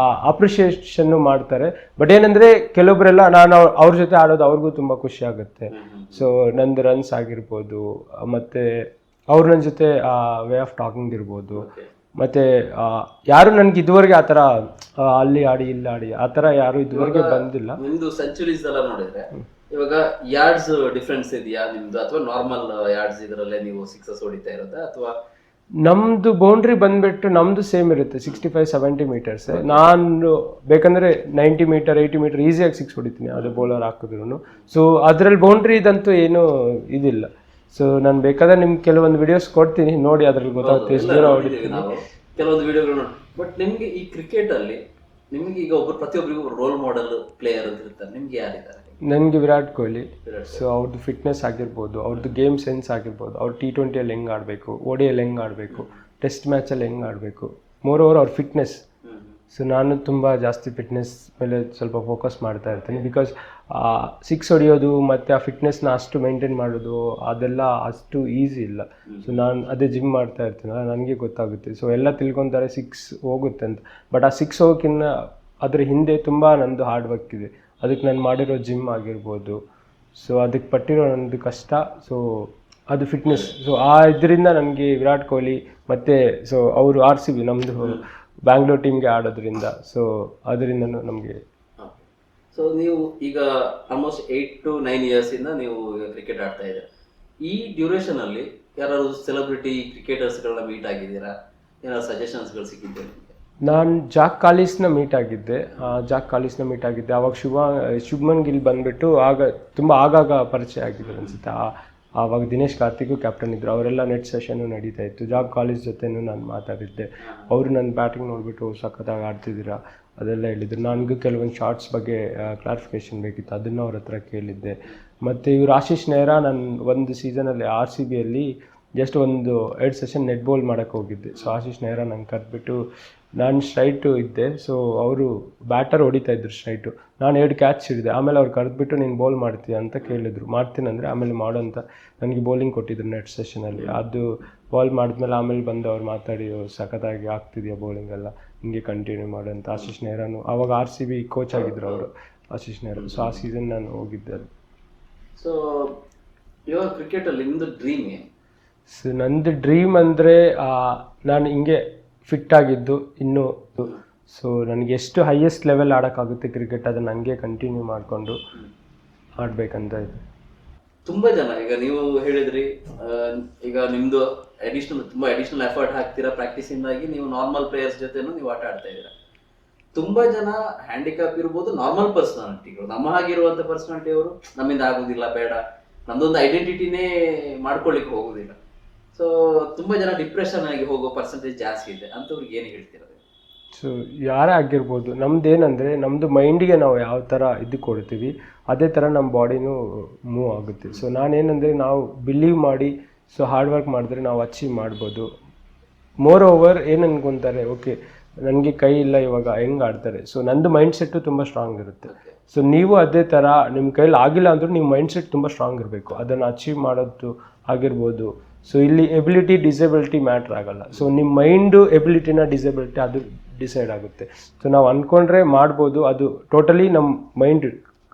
ಅಪ್ರಿಷಿಯೇಷನ್ನು ಮಾಡ್ತಾರೆ. ಬಟ್ ಏನಂದರೆ ಕೆಲವೊಬ್ಬರೆಲ್ಲ ನಾನು ಅವ್ರ ಜೊತೆ ಆಡೋದು ಅವ್ರಿಗೂ ತುಂಬ ಖುಷಿ ಆಗುತ್ತೆ. ಸೊ ನಂದು ರನ್ಸ್ ಆಗಿರ್ಬೋದು, ಮತ್ತು ಅವ್ರು ನನ್ನ ಜೊತೆ ವೇ ಆಫ್ ಟಾಕಿಂಗ್ ಇರ್ಬೋದು, ಮತ್ತು ಯಾರು ನನಗೆ ಇದುವರೆಗೆ ಆ ಥರ ಅಲ್ಲಿ ಆಡಿ ಇಲ್ಲಿ ಆಡಿ ಆ ಥರ ಯಾರು ಇದುವರೆಗೆ ಬಂದಿಲ್ಲ. ನಿಮ್ಮದು ಸೆಂಚುರೀಸ್ ಎಲ್ಲ ನೋಡಿದ್ರೆ ಇವಾಗ ಯಾರ್ಡ್ಸ್ ಡಿಫ್ರೆನ್ಸ್ ಇದೆಯಾ ನಿಮ್ದು, ಅಥವಾ ನಾರ್ಮಲ್ ಯಾರ್ಡ್ಸ್ ಇದರಲ್ಲೇ ನೀವು ಸಿಕ್ಸಸ್ ಹೊಡಿತಾ ಇರೋದಾ? ಅಥವಾ ನಮ್ಮದು ಬೌಂಡ್ರಿ ಬಂದುಬಿಟ್ಟು ನಮ್ಮದು ಸೇಮ್ ಇರುತ್ತೆ, 65-70 ಮೀಟರ್ಸ್. ನಾನು ಬೇಕಂದರೆ 90 ಮೀಟರ್ 80 ಮೀಟರ್ ಈಸಿಯಾಗಿ ಸಿಕ್ಸ್ ಹೊಡಿತೀನಿ, ಅದು ಬೌಲರ್ ಹಾಕಿದ್ರು. ಸೊ ಅದರಲ್ಲಿ ಬೌಂಡ್ರಿ ಇದಂತೂ ಏನೂ ಇದಿಲ್ಲ. ಸೊ ನಾನು ಬೇಕಾದ್ರೆ ನಿಮ್ಗೆ ಕೆಲವೊಂದು ವಿಡಿಯೋಸ್ ಕೊಡ್ತೀನಿ, ನೋಡಿ ಅದ್ರಲ್ಲಿ ಗೊತ್ತಾಗುತ್ತೆ ಎಷ್ಟು ದೂರ ಹೊಡಿತೀನಿ ಕೆಲವೊಂದು ವಿಡಿಯೋಗಳು ನೋಡಿ. ಬಟ್ ನಿಮಗೆ ಈ ಕ್ರಿಕೆಟ್ ಅಲ್ಲಿ ನಿಮಗೆ ಈಗ ಪ್ರತಿಯೊಬ್ಬರಿಗೂ ರೋಲ್ ಮಾಡೆಲ್ ಪ್ಲೇಯರ್ ಅಂತ ಇರ್ತಾರೆ, ನಿಮ್ಗೆ ಯಾರಿದ್ದಾರೆ? ನನಗೆ ವಿರಾಟ್ ಕೊಹ್ಲಿ. ಸೊ ಅವ್ರದ್ದು ಫಿಟ್ನೆಸ್ ಆಗಿರ್ಬೋದು, ಅವ್ರದ್ದು ಗೇಮ್ ಸೆನ್ಸ್ ಆಗಿರ್ಬೋದು, ಅವ್ರು T20 ಹೆಂಗೆ ಆಡಬೇಕು, ODI ಹೆಂಗೆ ಆಡಬೇಕು, ಟೆಸ್ಟ್ ಮ್ಯಾಚಲ್ಲಿ ಹೆಂಗೆ ಆಡಬೇಕು, ಮೋರ್ ಓವರ್ ಅವ್ರ ಫಿಟ್ನೆಸ್. ಸೊ ನಾನು ತುಂಬ ಜಾಸ್ತಿ ಫಿಟ್ನೆಸ್ ಮೇಲೆ ಸ್ವಲ್ಪ ಫೋಕಸ್ ಮಾಡ್ತಾ ಇರ್ತೀನಿ. ಬಿಕಾಸ್ ಸಿಕ್ಸ್ ಹೊಡಿಯೋದು ಮತ್ತು ಆ ಫಿಟ್ನೆಸ್ನ ಅಷ್ಟು ಮೇಂಟೈನ್ ಮಾಡೋದು ಅದೆಲ್ಲ ಅಷ್ಟು ಈಸಿ ಇಲ್ಲ. ಸೊ ನಾನು ಅದೇ ಜಿಮ್ ಮಾಡ್ತಾ ಇರ್ತೀನಲ್ಲ, ನನಗೆ ಗೊತ್ತಾಗುತ್ತೆ. ಸೊ ಎಲ್ಲ ತಿಳ್ಕೊತಾರೆ ಸಿಕ್ಸ್ ಹೋಗುತ್ತೆ ಅಂತ. ಬಟ್ ಆ ಸಿಕ್ಸ್ ಹೋಗೋಕ್ಕಿಂತ ಅದರ ಹಿಂದೆ ತುಂಬ ನಂದು ಹಾರ್ಡ್ ವರ್ಕ್ ಇದೆ. ಅದಕ್ಕೆ ನಾನು ಮಾಡಿರೋ ಜಿಮ್ ಆಗಿರ್ಬೋದು, ಸೊ ಅದಕ್ಕೆ ಪಟ್ಟಿರೋ ನಂದು ಕಷ್ಟ. ಸೊ ಅದು ಫಿಟ್ನೆಸ್. ಸೊ ಆ ಇದರಿಂದ ನನಗೆ ವಿರಾಟ್ ಕೊಹ್ಲಿ ಮತ್ತು ಸೊ ಅವರು RCB ನಮ್ಮದು ಬ್ಯಾಂಗ್ಳೂರ್ ಟೀಮ್ಗೆ ಆಡೋದ್ರಿಂದ, ಸೊ ಅದರಿಂದನೂ ನಮಗೆ. ಸೊ ನೀವು ಈಗ ಆಲ್ಮೋಸ್ಟ್ 8 to 9 years ಇಂದ ನೀವು ಕ್ರಿಕೆಟ್ ಆಡ್ತಾ ಇದ್ದೀರಾ. ಈ ಡ್ಯೂರೇಷನ್ ಅಲ್ಲಿ ಯಾರಾದ್ರು ಸೆಲೆಬ್ರಿಟಿ ಕ್ರಿಕೆಟರ್ಸ್ಗಳನ್ನ ಮೀಟ್ ಆಗಿದ್ದೀರಾ? ಏನಾದ್ರು ಸಜೆಷನ್ಸ್ಗಳು ಸಿಕ್ಕಿದ್ದೆ ನಿಮಗೆ? ನಾನು ಜಾಕ್ ಕಾಲಿಸ್ನ ಮೀಟ್ ಆಗಿದ್ದೆ. ಆವಾಗ ಶುಭ್ಮನ್ ಗಿಲ್ ಬಂದುಬಿಟ್ಟು ತುಂಬ ಆಗಾಗ ಪರಿಚಯ ಆಗಿದ್ರು ಅನಿಸುತ್ತೆ. ಆವಾಗ ದಿನೇಶ್ ಕಾರ್ತಿಕ್ ಕ್ಯಾಪ್ಟನ್ ಇದ್ದರು, ಅವರೆಲ್ಲ ನೆಟ್ ಸೆಷನ್ನು ನಡೀತಾ ಇತ್ತು. ಜಾಕ್ ಕಾಲಿಸ್ ಜೊತೆನೂ ನಾನು ಮಾತಾಡಿದ್ದೆ. ಅವರು ನನ್ನ ಬ್ಯಾಟಿಂಗ್ ನೋಡಿಬಿಟ್ಟು ಸಖತ್ತಾಗಿ ಆಡ್ತಿದ್ದೀರಾ ಅದೆಲ್ಲ ಹೇಳಿದರು. ನನಗೂ ಕೆಲವೊಂದು ಶಾರ್ಟ್ಸ್ ಬಗ್ಗೆ ಕ್ಲಾರಿಫಿಕೇಷನ್ ಬೇಕಿತ್ತು, ಅದನ್ನು ಅವ್ರ ಹತ್ರ ಕೇಳಿದ್ದೆ. ಮತ್ತು ಇವರು ಆಶೀಶ್ ನೆಹ್ರಾ, ನಾನು ಒಂದು ಸೀಸನಲ್ಲಿ RCBಯಲ್ಲಿ ಜಸ್ಟ್ 2 ಸೆಷನ್ ನೆಟ್ ಬಾಲ್ ಮಾಡೋಕ್ಕೆ ಹೋಗಿದ್ದೆ. ಸೊ ಆಶೀಶ್ ನೆಹ್ರಾ ನಂಗೆ ಕರೆದ್ಬಿಟ್ಟು, ನಾನು ಸ್ಟ್ರೈಟು ಇದ್ದೆ, ಸೊ ಅವರು ಬ್ಯಾಟರ್ ಹೊಡಿತಾ ಇದ್ರು ಸ್ಟ್ರೈಟು, ನಾನು 2 ಕ್ಯಾಚ್ ಹಿಡಿದೆ. ಆಮೇಲೆ ಅವ್ರು ಕರೆದ್ಬಿಟ್ಟು ನೀನು ಬೌಲ್ ಮಾಡ್ತೀಯ ಅಂತ ಕೇಳಿದ್ರು. ಮಾಡ್ತೀನಂದರೆ ಆಮೇಲೆ ಮಾಡು ಅಂತ ನನಗೆ ಬೌಲಿಂಗ್ ಕೊಟ್ಟಿದ್ರು ನೆಟ್ ಸೆಷನಲ್ಲಿ. ಅದು ಬಾಲ್ ಮಾಡಿದ್ಮೇಲೆ ಆಮೇಲೆ ಬಂದು ಅವ್ರು ಮಾತಾಡಿ ಸಖತ್ತಾಗಿ ಆಗ್ತಿದೆಯಾ ಬೌಲಿಂಗೆಲ್ಲ, ಹಿಂಗೆ ಕಂಟಿನ್ಯೂ ಮಾಡು ಅಂತ. ಆಶೀಶ್ ನೆಹ್ರಾನು ಆವಾಗ RCB ಕೋಚ್ ಆಗಿದ್ರು ಅವರು, ಆಶೀಶ್ ನೆಹ್ರಾ. ಸೊ ಆ ಸೀಸನ್ ನಾನು ಹೋಗಿದ್ದೆ. ಸೊ ಇವಾಗ ಕ್ರಿಕೆಟಲ್ಲಿ ನಿಮ್ಮದು ಡ್ರೀಮ್ ಏನು? ಸೊ ನಂದು ಡ್ರೀಮ್ ಅಂದರೆ ನಾನು ಹಿಂಗೆ ಫಿಟ್ ಆಗಿದ್ದು ಇನ್ನೂ, ಸೊ ನನಗೆ ಎಷ್ಟು ಹೈಯೆಸ್ಟ್ ಲೆವೆಲ್ ಆಡೋಕ್ಕಾಗುತ್ತೆ ಕ್ರಿಕೆಟ್ ಅದನ್ನು ಹಂಗೆ ಕಂಟಿನ್ಯೂ ಮಾಡಿಕೊಂಡು ಆಡಬೇಕಂತ ಇದೆ. ತುಂಬ ಜನ ಈಗ ನೀವು ಹೇಳಿದ್ರಿ, ಈಗ ನಿಮ್ಮದು ತುಂಬ ಅಡಿಷ್ನಲ್ ಎಫರ್ಟ್ ಹಾಕ್ತೀರಾ ಪ್ರಾಕ್ಟೀಸಿಂದಾಗಿ, ನೀವು ನಾರ್ಮಲ್ ಪ್ಲೇಯರ್ಸ್ ಜೊತೆನೂ ನೀವು ಆಟ ಆಡ್ತಾ ಇದ್ದೀರಾ. ತುಂಬ ಜನ ಹ್ಯಾಂಡಿಕ್ಯಾಪ್ ಇರ್ಬೋದು, ನಾರ್ಮಲ್ ಪರ್ಸನಾಲಿಟಿಗಳು, ನಮ್ಮ ಹಾಗಿರುವಂಥ ಪರ್ಸನಾಲಿಟಿಯವರು ನಮ್ಮಿಂದ ಆಗೋದಿಲ್ಲ, ಬೇಡ ನಮ್ಮದೊಂದು ಐಡೆಂಟಿಟಿನೇ ಮಾಡ್ಕೊಳ್ಳಿಕ್ಕೆ ಹೋಗೋದಿಲ್ಲ. ಸೊ ತುಂಬ ಜನ ಡಿಪ್ರೆಷನ್ ಆಗಿ ಹೋಗೋ ಪರ್ಸೆಂಟೇಜ್ ಜಾಸ್ತಿ ಇದೆ, ಅಂಥವ್ರಿಗೆ ಏನು ಹೇಳ್ತೀರ? ಸೊ ಯಾರೇ ಆಗಿರ್ಬೋದು, ನಮ್ಮದೇನೆಂದರೆ ನಮ್ಮದು ಮೈಂಡಿಗೆ ನಾವು ಯಾವ ಥರ ಇದು ಕೊಡ್ತೀವಿ ಅದೇ ಥರ ನಮ್ಮ ಬಾಡಿನೂ ಮೂವ್ ಆಗುತ್ತೆ. ಸೊ ನಾನೇನೆಂದರೆ ನಾವು ಬಿಲೀವ್ ಮಾಡಿ ಸೊ ಹಾರ್ಡ್ ವರ್ಕ್ ಮಾಡಿದ್ರೆ ನಾವು ಅಚೀವ್ ಮಾಡ್ಬೋದು. ಮೋರ್ ಓವರ್ ಏನು ಅನ್ಕೊತಾರೆ, ಓಕೆ ನನಗೆ ಕೈ ಇಲ್ಲ ಇವಾಗ ಹೆಂಗೆ ಆಡ್ತಾರೆ. ಸೊ ನಂದು ಮೈಂಡ್ ಸೆಟ್ಟು ತುಂಬ ಸ್ಟ್ರಾಂಗ್ ಇರುತ್ತೆ. ಸೊ ನೀವು ಅದೇ ಥರ ನಿಮ್ಮ ಕೈಯಲ್ಲಿ ಆಗಿಲ್ಲ ಅಂದರೂ ನಿಮ್ಮ ಮೈಂಡ್ ಸೆಟ್ ತುಂಬ ಸ್ಟ್ರಾಂಗ್ ಇರಬೇಕು, ಅದನ್ನು ಅಚೀವ್ ಮಾಡೋದು ಆಗಿರ್ಬೋದು. ಸೊ ಇಲ್ಲಿ ಎಬಿಲಿಟಿ ಡಿಸೇಬಿಲಿಟಿ ಮ್ಯಾಟ್ರ್ ಆಗಲ್ಲ. ಸೊ ನಿಮ್ಮ ಮೈಂಡು ಎಬಿಲಿಟಿನ ಡಿಸೇಬಿಲಿಟಿ ಅದು ಡಿಸೈಡ್ ಆಗುತ್ತೆ. ಸೊ ನಾವು ಅಂದ್ಕೊಂಡ್ರೆ ಮಾಡ್ಬೋದು, ಅದು ಟೋಟಲಿ ನಮ್ಮ ಮೈಂಡ್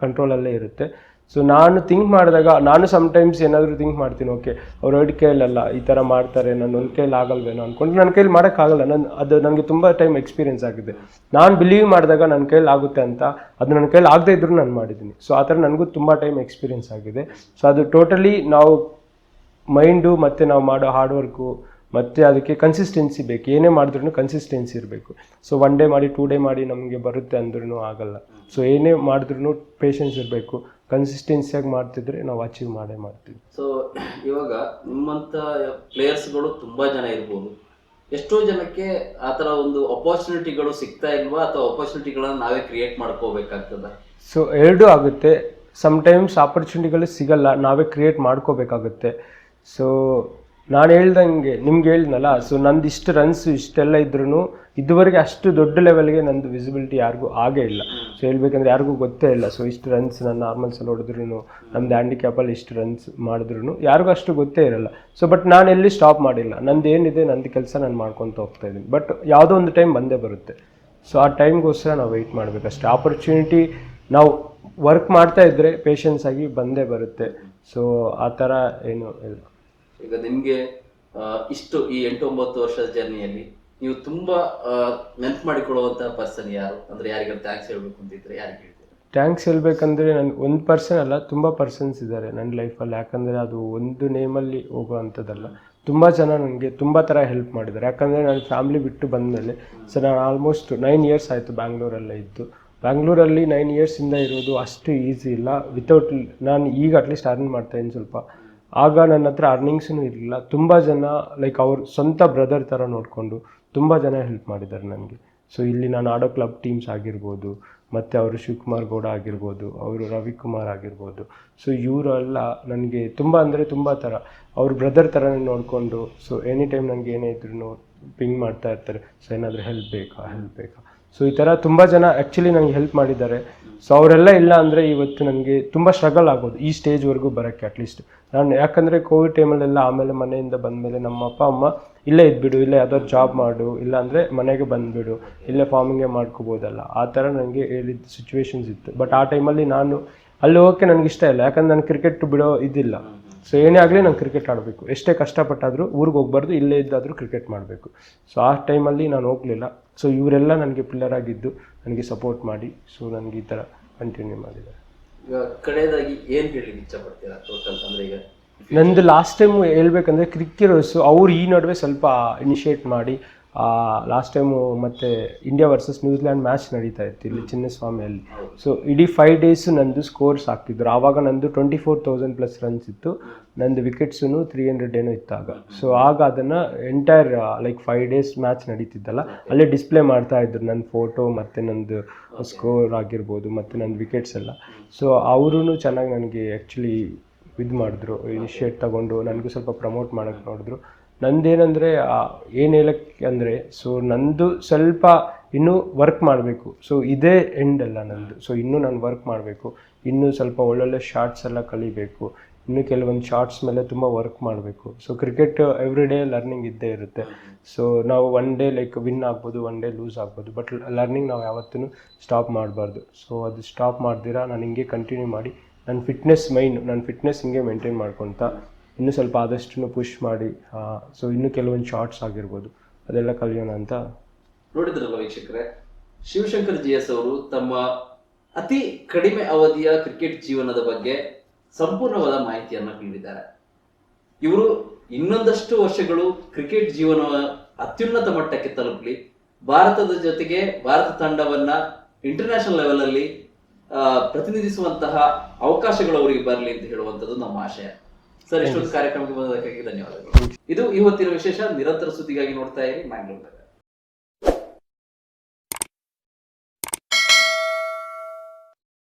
ಕಂಟ್ರೋಲಲ್ಲೇ ಇರುತ್ತೆ. ಸೊ ನಾನು ಥಿಂಕ್ ಮಾಡಿದಾಗ ನಾನು ಸಮ್ಟೈಮ್ಸ್ ಏನಾದರೂ ಥಿಂಕ್ ಮಾಡ್ತೀನಿ, ಓಕೆ ಅವ್ರು 2 ಕೈಯಲ್ಲ ಈ ಥರ ಮಾಡ್ತಾರೆ, ನಾನು ಒಂದು ಕೈಯಲ್ಲಿ ಆಗಲ್ವೇನೋ ಅಂದ್ಕೊಂಡು ನನ್ನ ಕೈಲಿ ಮಾಡೋಕ್ಕಾಗಲ್ಲ. ಅದು ನನಗೆ ತುಂಬ ಟೈಮ್ ಎಕ್ಸ್ಪೀರಿಯೆನ್ಸ್ ಆಗಿದೆ. ನಾನು ಬಿಲೀವ್ ಮಾಡಿದಾಗ ನನ್ನ ಕೈಲಿ ಆಗುತ್ತೆ ಅಂತ, ಅದು ನನ್ನ ಕೈಲಿ ಆಗದೇ ಇದ್ದರೂ ನಾನು ಮಾಡಿದ್ದೀನಿ. ಸೊ ಆ ಥರ ನನಗೂ ತುಂಬ ಟೈಮ್ ಎಕ್ಸ್ಪೀರಿಯೆನ್ಸ್ ಆಗಿದೆ. ಸೊ ಅದು ಟೋಟಲಿ ನಾವು ಮೈಂಡು ಮತ್ತು ನಾವು ಮಾಡೋ ಹಾರ್ಡ್ ವರ್ಕು ಮತ್ತು ಅದಕ್ಕೆ ಕನ್ಸಿಸ್ಟೆನ್ಸಿ ಬೇಕು. ಏನೇ ಮಾಡಿದ್ರೂ ಕನ್ಸಿಸ್ಟೆನ್ಸಿ ಇರಬೇಕು. ಸೊ 1 ಡೇ ಮಾಡಿ 2 ಡೇ ಮಾಡಿ ನಮಗೆ ಬರುತ್ತೆ ಅಂದ್ರೂ ಆಗಲ್ಲ. ಸೊ ಏನೇ ಮಾಡಿದ್ರೂ ಪೇಷನ್ಸ್ ಇರಬೇಕು, ಕನ್ಸಿಸ್ಟೆನ್ಸಿಯಾಗಿ ಮಾಡ್ತಿದ್ರೆ ನಾವು ಅಚೀವ್ ಮಾಡೇ ಮಾಡ್ತೀವಿ. ಸೊ ಇವಾಗ ನಿಮ್ಮಂಥ ಪ್ಲೇಯರ್ಸ್ಗಳು ತುಂಬ ಜನ ಇರ್ಬೋದು, ಎಷ್ಟೋ ಜನಕ್ಕೆ ಆ ಥರ ಒಂದು ಅಪಾರ್ಚುನಿಟಿಗಳು ಸಿಗ್ತಾ ಇಲ್ವಾ, ಅಥವಾ ಅಪಾರ್ಚುನಿಟಿಗಳನ್ನ ನಾವೇ ಕ್ರಿಯೇಟ್ ಮಾಡ್ಕೋಬೇಕಾಗ್ತದ? ಸೊ ಎರಡೂ ಆಗುತ್ತೆ. ಸಮ್ಟೈಮ್ಸ್ ಆಪರ್ಚುನಿಟಿಗಳು ಸಿಗಲ್ಲ, ನಾವೇ ಕ್ರಿಯೇಟ್ ಮಾಡ್ಕೋಬೇಕಾಗುತ್ತೆ. ಸೊ ನಾನು ಹೇಳ್ದಂಗೆ ನಿಮ್ಗೆ ಹೇಳಿದ್ನಲ್ಲ, ಸೊ ನಂದು ಇಷ್ಟು ರನ್ಸು ಇಷ್ಟೆಲ್ಲ ಇದ್ರೂ ಇದುವರೆಗೆ ಅಷ್ಟು ದೊಡ್ಡ ಲೆವೆಲ್ಗೆ ನಂದು ವಿಸಿಬಿಲಿಟಿ ಯಾರಿಗೂ ಆಗೇ ಇಲ್ಲ. ಸೊ ಹೇಳ್ಬೇಕಂದ್ರೆ ಯಾರಿಗೂ ಗೊತ್ತೇ ಇಲ್ಲ. ಸೊ ಇಷ್ಟು ರನ್ಸ್ ನಾನು ನಾರ್ಮಲ್ಸಲ್ಲಿ ಹೊಡೆದ್ರೂ, ನಮ್ದು ಹ್ಯಾಂಡಿಕ್ಯಾಪಲ್ಲಿ ಇಷ್ಟು ರನ್ಸ್ ಮಾಡಿದ್ರು ಯಾರಿಗೂ ಅಷ್ಟು ಗೊತ್ತೇ ಇರಲ್ಲ. ಸೊ ಬಟ್ ನಾನು ಎಲ್ಲಿ ಸ್ಟಾಪ್ ಮಾಡಿಲ್ಲ, ನಂದು ಏನಿದೆ ನಂದು ಕೆಲಸ ನಾನು ಮಾಡ್ಕೊತ ಹೋಗ್ತಾ ಇದ್ದೀನಿ. ಬಟ್ ಯಾವುದೋ ಒಂದು ಟೈಮ್ ಬಂದೇ ಬರುತ್ತೆ. ಸೊ ಆ ಟೈಮ್ಗೋಸ್ಕರ ನಾವು ವೆಯ್ಟ್ ಮಾಡಬೇಕಷ್ಟೇ. ಆಪರ್ಚುನಿಟಿ ನಾವು ವರ್ಕ್ ಮಾಡ್ತಾ ಇದ್ದರೆ ಪೇಷನ್ಸ್ ಆಗಿ ಬಂದೇ ಬರುತ್ತೆ. ಸೊ ಆ ಥರ ಏನು ಇಲ್ಲ. ಈಗ ನಿಮಗೆ ಇಷ್ಟು ಈ 8-9 ವರ್ಷದ ಜರ್ನಿಯಲ್ಲಿ ನೀವು ತುಂಬಾ ನೆನ್ಪು ಮಾಡಿಕೊಳ್ಳುವಂತಹ ಪರ್ಸನ್ ಯಾರು? ಅಂದ್ರೆ ಯಾರಿಗಾರು ಥ್ಯಾಂಕ್ಸ್ ಹೇಳ್ಬೇಕು ಅಂತಿದ್ರೆ ಯಾರಿಗೆ ಹೇಳ್ತೀರಾ? ಥ್ಯಾಂಕ್ಸ್ ಹೇಳ್ಬೇಕಂದ್ರೆ ನಾನು ಒಂದು ಪರ್ಸನ್ ಅಲ್ಲ, ತುಂಬ ಪರ್ಸನ್ಸ್ ಇದ್ದಾರೆ ನನ್ನ ಲೈಫಲ್ಲಿ. ಯಾಕಂದರೆ ಅದು ಒಂದು ನೇಮಲ್ಲಿ ಹೋಗೋವಂಥದ್ದಲ್ಲ. ತುಂಬ ಜನ ನನಗೆ ತುಂಬ ಥರ ಹೆಲ್ಪ್ ಮಾಡಿದ್ದಾರೆ. ಯಾಕಂದರೆ ನಾನು ಫ್ಯಾಮ್ಲಿ ಬಿಟ್ಟು ಬಂದಮೇಲೆ, ಸೊ ನಾನು ಆಲ್ಮೋಸ್ಟ್ 9 ಇಯರ್ಸ್ ಆಯಿತು ಬ್ಯಾಂಗ್ಳೂರಲ್ಲೇ ಇದ್ದು. ಬ್ಯಾಂಗ್ಳೂರಲ್ಲಿ 9 ಇಯರ್ಸಿಂದ ಇರೋದು ಅಷ್ಟು ಈಸಿ ಇಲ್ಲ. ವಿತೌಟ್ ನಾನು ಈಗ ಅಟ್ಲೀಸ್ಟ್ ಅರ್ನ್ ಮಾಡ್ತಾಯಿದ್ದೀನಿ ಸ್ವಲ್ಪ. ಆಗ ನನ್ನ ಹತ್ರ ಅರ್ನಿಂಗ್ಸೂ ಇರಲಿಲ್ಲ. ತುಂಬ ಜನ ಲೈಕ್ ಅವ್ರ ಸ್ವಂತ ಬ್ರದರ್ ಥರ ನೋಡಿಕೊಂಡು ತುಂಬ ಜನ ಹೆಲ್ಪ್ ಮಾಡಿದ್ದಾರೆ ನನಗೆ. ಸೊ ಇಲ್ಲಿ ನಾನು ಆಡೋ ಕ್ಲಬ್ ಟೀಮ್ಸ್ ಆಗಿರ್ಬೋದು, ಮತ್ತು ಅವರು ಶಿವಕುಮಾರ್ ಗೌಡ ಆಗಿರ್ಬೋದು, ಅವರು ರವಿಕುಮಾರ್ ಆಗಿರ್ಬೋದು. ಸೊ ಇವರೆಲ್ಲ ನನಗೆ ತುಂಬ ಅಂದರೆ ತುಂಬ ಥರ ಅವ್ರ ಬ್ರದರ್ ಥರನೇ ನೋಡಿಕೊಂಡು, ಸೊ ಎನಿ ಟೈಮ್ ನನಗೆ ಏನೇ ಇದ್ರೂ ಪಿಂಗ್ ಮಾಡ್ತಾ ಇರ್ತಾರೆ, ಸೊ ಏನಾದರೂ ಹೆಲ್ಪ್ ಬೇಕಾ. ಸೊ ಈ ಥರ ತುಂಬ ಜನ ಆ್ಯಕ್ಚುಲಿ ನನಗೆ ಹೆಲ್ಪ್ ಮಾಡಿದ್ದಾರೆ. ಸೊ ಅವರೆಲ್ಲ ಇಲ್ಲ ಅಂದರೆ ಇವತ್ತು ನನಗೆ ತುಂಬ ಸ್ಟ್ರಗಲ್ ಆಗೋದು ಈ ಸ್ಟೇಜ್ವರೆಗೂ ಬರೋಕ್ಕೆ. ಅಟ್ಲೀಸ್ಟ್ ನಾನು ಯಾಕಂದರೆ ಕೋವಿಡ್ ಟೈಮಲ್ಲೆಲ್ಲ ಆಮೇಲೆ ಮನೆಯಿಂದ ಬಂದಮೇಲೆ ನಮ್ಮ ಅಪ್ಪ ಅಮ್ಮ ಇಲ್ಲೇ ಇದ್ಬಿಡು, ಇಲ್ಲೇ ಯಾವ್ದಾದ್ರು ಜಾಬ್ ಮಾಡು, ಇಲ್ಲಾಂದರೆ ಮನೆಗೆ ಬಂದುಬಿಡು, ಇಲ್ಲೇ ಫಾರ್ಮಿಂಗೇ ಮಾಡ್ಕೋಬೋದಲ್ಲ, ಆ ಥರ ನನಗೆ ಹೇಳಿದ ಸಿಚುವೇಶನ್ಸ್ ಇತ್ತು. ಬಟ್ ಆ ಟೈಮಲ್ಲಿ ನಾನು ಅಲ್ಲಿ ಹೋಗೋಕ್ಕೆ ನನಗೆ ಇಷ್ಟ ಇಲ್ಲ. ಯಾಕಂದ್ರೆ ನಾನು ಕ್ರಿಕೆಟ್ ಬಿಡೋ ಇದಿಲ್ಲ. ಸೊ ಏನೇ ಆಗಲಿ ನಾನು ಕ್ರಿಕೆಟ್ ಆಡಬೇಕು, ಎಷ್ಟೇ ಕಷ್ಟಪಟ್ಟಾದರೂ ಊರಿಗೆ ಹೋಗ್ಬಾರ್ದು, ಇಲ್ಲೇ ಇದ್ದಾದರೂ ಕ್ರಿಕೆಟ್ ಮಾಡಬೇಕು. ಸೊ ಆ ಟೈಮಲ್ಲಿ ನಾನು ಹೋಗಲಿಲ್ಲ. ಸೊ ಇವರೆಲ್ಲ ನನಗೆ ಪಿಲ್ಲರ್ ಆಗಿದ್ದು ನನಗೆ ಸಪೋರ್ಟ್ ಮಾಡಿ ಸೊ ನನಗೆ ಈ ಥರ ಕಂಟಿನ್ಯೂ ಮಾಡಿದ್ದಾರೆ. ಈಗ ಕಡೆಯದಾಗಿ ಏನು ಹೇಳಲಿಕ್ಕೆ ಇಷ್ಟಪಡ್ತೀರಾ ಟೋಟಲ್ ಅಂದರೆ ಈಗ ನಂದು ಲಾಸ್ಟ್ ಟೈಮು ಹೇಳ್ಬೇಕಂದ್ರೆ ಕ್ರಿಕೆಟರ್ಸು ಅವ್ರು ಈ ನಡುವೆ ಸ್ವಲ್ಪ ಇನಿಷಿಯೇಟ್ ಮಾಡಿ ಲಾಸ್ಟ್ ಟೈಮು ಮತ್ತು ಇಂಡಿಯಾ ವರ್ಸಸ್ ನ್ಯೂಜಿಲ್ಯಾಂಡ್ ಮ್ಯಾಚ್ ನಡೀತಾ ಇತ್ತು ಇಲ್ಲಿ ಚಿನ್ನಸ್ವಾಮಿಯಲ್ಲಿ. ಸೊ ಇಡೀ 5 ಡೇಸು ನಂದು ಸ್ಕೋರ್ಸ್ ಹಾಕ್ತಿದ್ರು. ಆವಾಗ ನಂದು 24,000+ ರನ್ಸ್ ಇತ್ತು, ನಂದು ವಿಕೆಟ್ಸೂ 300 ಏನೋ ಇತ್ತಾಗ. ಸೊ ಆಗ ಅದನ್ನು ಎಂಟೈರ್ ಲೈಕ್ 5 ಡೇಸ್ ಮ್ಯಾಚ್ ನಡೀತಿದ್ದಲ್ಲ, ಅಲ್ಲೇ ಡಿಸ್ಪ್ಲೇ ಮಾಡ್ತಾ ಇದ್ರು ನನ್ನ ಫೋಟೋ ಮತ್ತು ನಂದು ಸ್ಕೋರ್ ಆಗಿರ್ಬೋದು ಮತ್ತು ನನ್ನ ವಿಕೆಟ್ಸ್ ಎಲ್ಲ. ಸೊ ಅವರೂ ಚೆನ್ನಾಗಿ ನನಗೆ ಆ್ಯಕ್ಚುಲಿ ಇದು ಮಾಡಿದ್ರು, ಇನಿಷಿಯೇಟ್ ತಗೊಂಡು ನನಗೂ ಸ್ವಲ್ಪ ಪ್ರಮೋಟ್ ಮಾಡೋಕ್ಕೆ ನೋಡಿದ್ರು. ನಂದೇನೆಂದರೆ ಏನು ಹೇಳಕ್ಕೆ ಅಂದರೆ, ಸೊ ನಂದು ಸ್ವಲ್ಪ ಇನ್ನೂ ವರ್ಕ್ ಮಾಡಬೇಕು. ಸೊ ಇದೇ ಎಂಡ್ ಅಲ್ಲ ನಂದು. ಸೊ ಇನ್ನೂ ನಾನು ವರ್ಕ್ ಮಾಡಬೇಕು, ಇನ್ನೂ ಸ್ವಲ್ಪ ಒಳ್ಳೊಳ್ಳೆ ಶಾರ್ಟ್ಸ್ ಎಲ್ಲ ಕಲಿಬೇಕು, ಇನ್ನೂ ಕೆಲವೊಂದು ಶಾರ್ಟ್ಸ್ ಮೇಲೆ ತುಂಬ ವರ್ಕ್ ಮಾಡಬೇಕು. So cricket every day learning ಇದ್ದೇ ಇರುತ್ತೆ. ಸೊ ನಾವು ಒನ್ ಡೇ ಲೈಕ್ ವಿನ್ ಆಗ್ಬೋದು, ಒನ್ ಡೇ ಲೂಸ್ ಆಗ್ಬೋದು, ಬಟ್ ಲರ್ನಿಂಗ್ ನಾವು ಯಾವತ್ತೂ ಸ್ಟಾಪ್ ಮಾಡಬಾರ್ದು. ಸೊ ಅದು ಸ್ಟಾಪ್ ಮಾಡ್ದಿರಾ ನಾನು ಹಿಂಗೆ ಕಂಟಿನ್ಯೂ ಮಾಡಿ ನನ್ನ ಫಿಟ್ನೆಸ್ ನನ್ನ ಫಿಟ್ನೆಸ್ ಹಿಂಗೆ ಮೇಂಟೈನ್ ಮಾಡ್ಕೊತ ಇನ್ನೂ ಸ್ವಲ್ಪ ಆದಷ್ಟು ಪುಷ್ ಮಾಡಿ ಸೊ ಇನ್ನೂ ಕೆಲವೊಂದು ಶಾರ್ಟ್ಸ್ ಆಗಿರ್ಬೋದು ಅದೆಲ್ಲ ಕಲಿಯೋಣ ಅಂತ. ನೋಡಿದ್ರಲ್ಲ ವೀಕ್ಷಕರೇ, ಶಿವಶಂಕರ್ GS ಅವರು ತಮ್ಮ ಅತಿ ಕಡಿಮೆ ಅವಧಿಯ ಕ್ರಿಕೆಟ್ ಜೀವನದ ಬಗ್ಗೆ ಸಂಪೂರ್ಣವಾದ ಮಾಹಿತಿಯನ್ನು ನೀಡಿದ್ದಾರೆ. ಇವರು ಇನ್ನೊಂದಷ್ಟು ವರ್ಷಗಳು ಕ್ರಿಕೆಟ್ ಜೀವನ ಅತ್ಯುನ್ನತ ಮಟ್ಟಕ್ಕೆ ತಲುಪಲಿ, ಭಾರತದ ಜೊತೆಗೆ ಭಾರತ ತಂಡವನ್ನ ಇಂಟರ್ನ್ಯಾಷನಲ್ ಲೆವೆಲ್ ಅಲ್ಲಿ ಪ್ರತಿನಿಧಿಸುವಂತಹ ಅವಕಾಶಗಳು ಅವರಿಗೆ ಬರಲಿ ಅಂತ ಹೇಳುವಂಥದ್ದು ನಮ್ಮ ಆಶಯ. ಸರ್, ಇಷ್ಟೊಂದು ಕಾರ್ಯಕ್ರಮಕ್ಕೆ ಬಂದದಕ್ಕಾಗಿ ಧನ್ಯವಾದಗಳು. ಇದು ಇವತ್ತಿನ ವಿಶೇಷ. ನಿರಂತರ ಸುದ್ದಿಗಾಗಿ ನೋಡ್ತಾ ಇರಿ ಮ್ಯಾಂಗ್ಳೂರ್.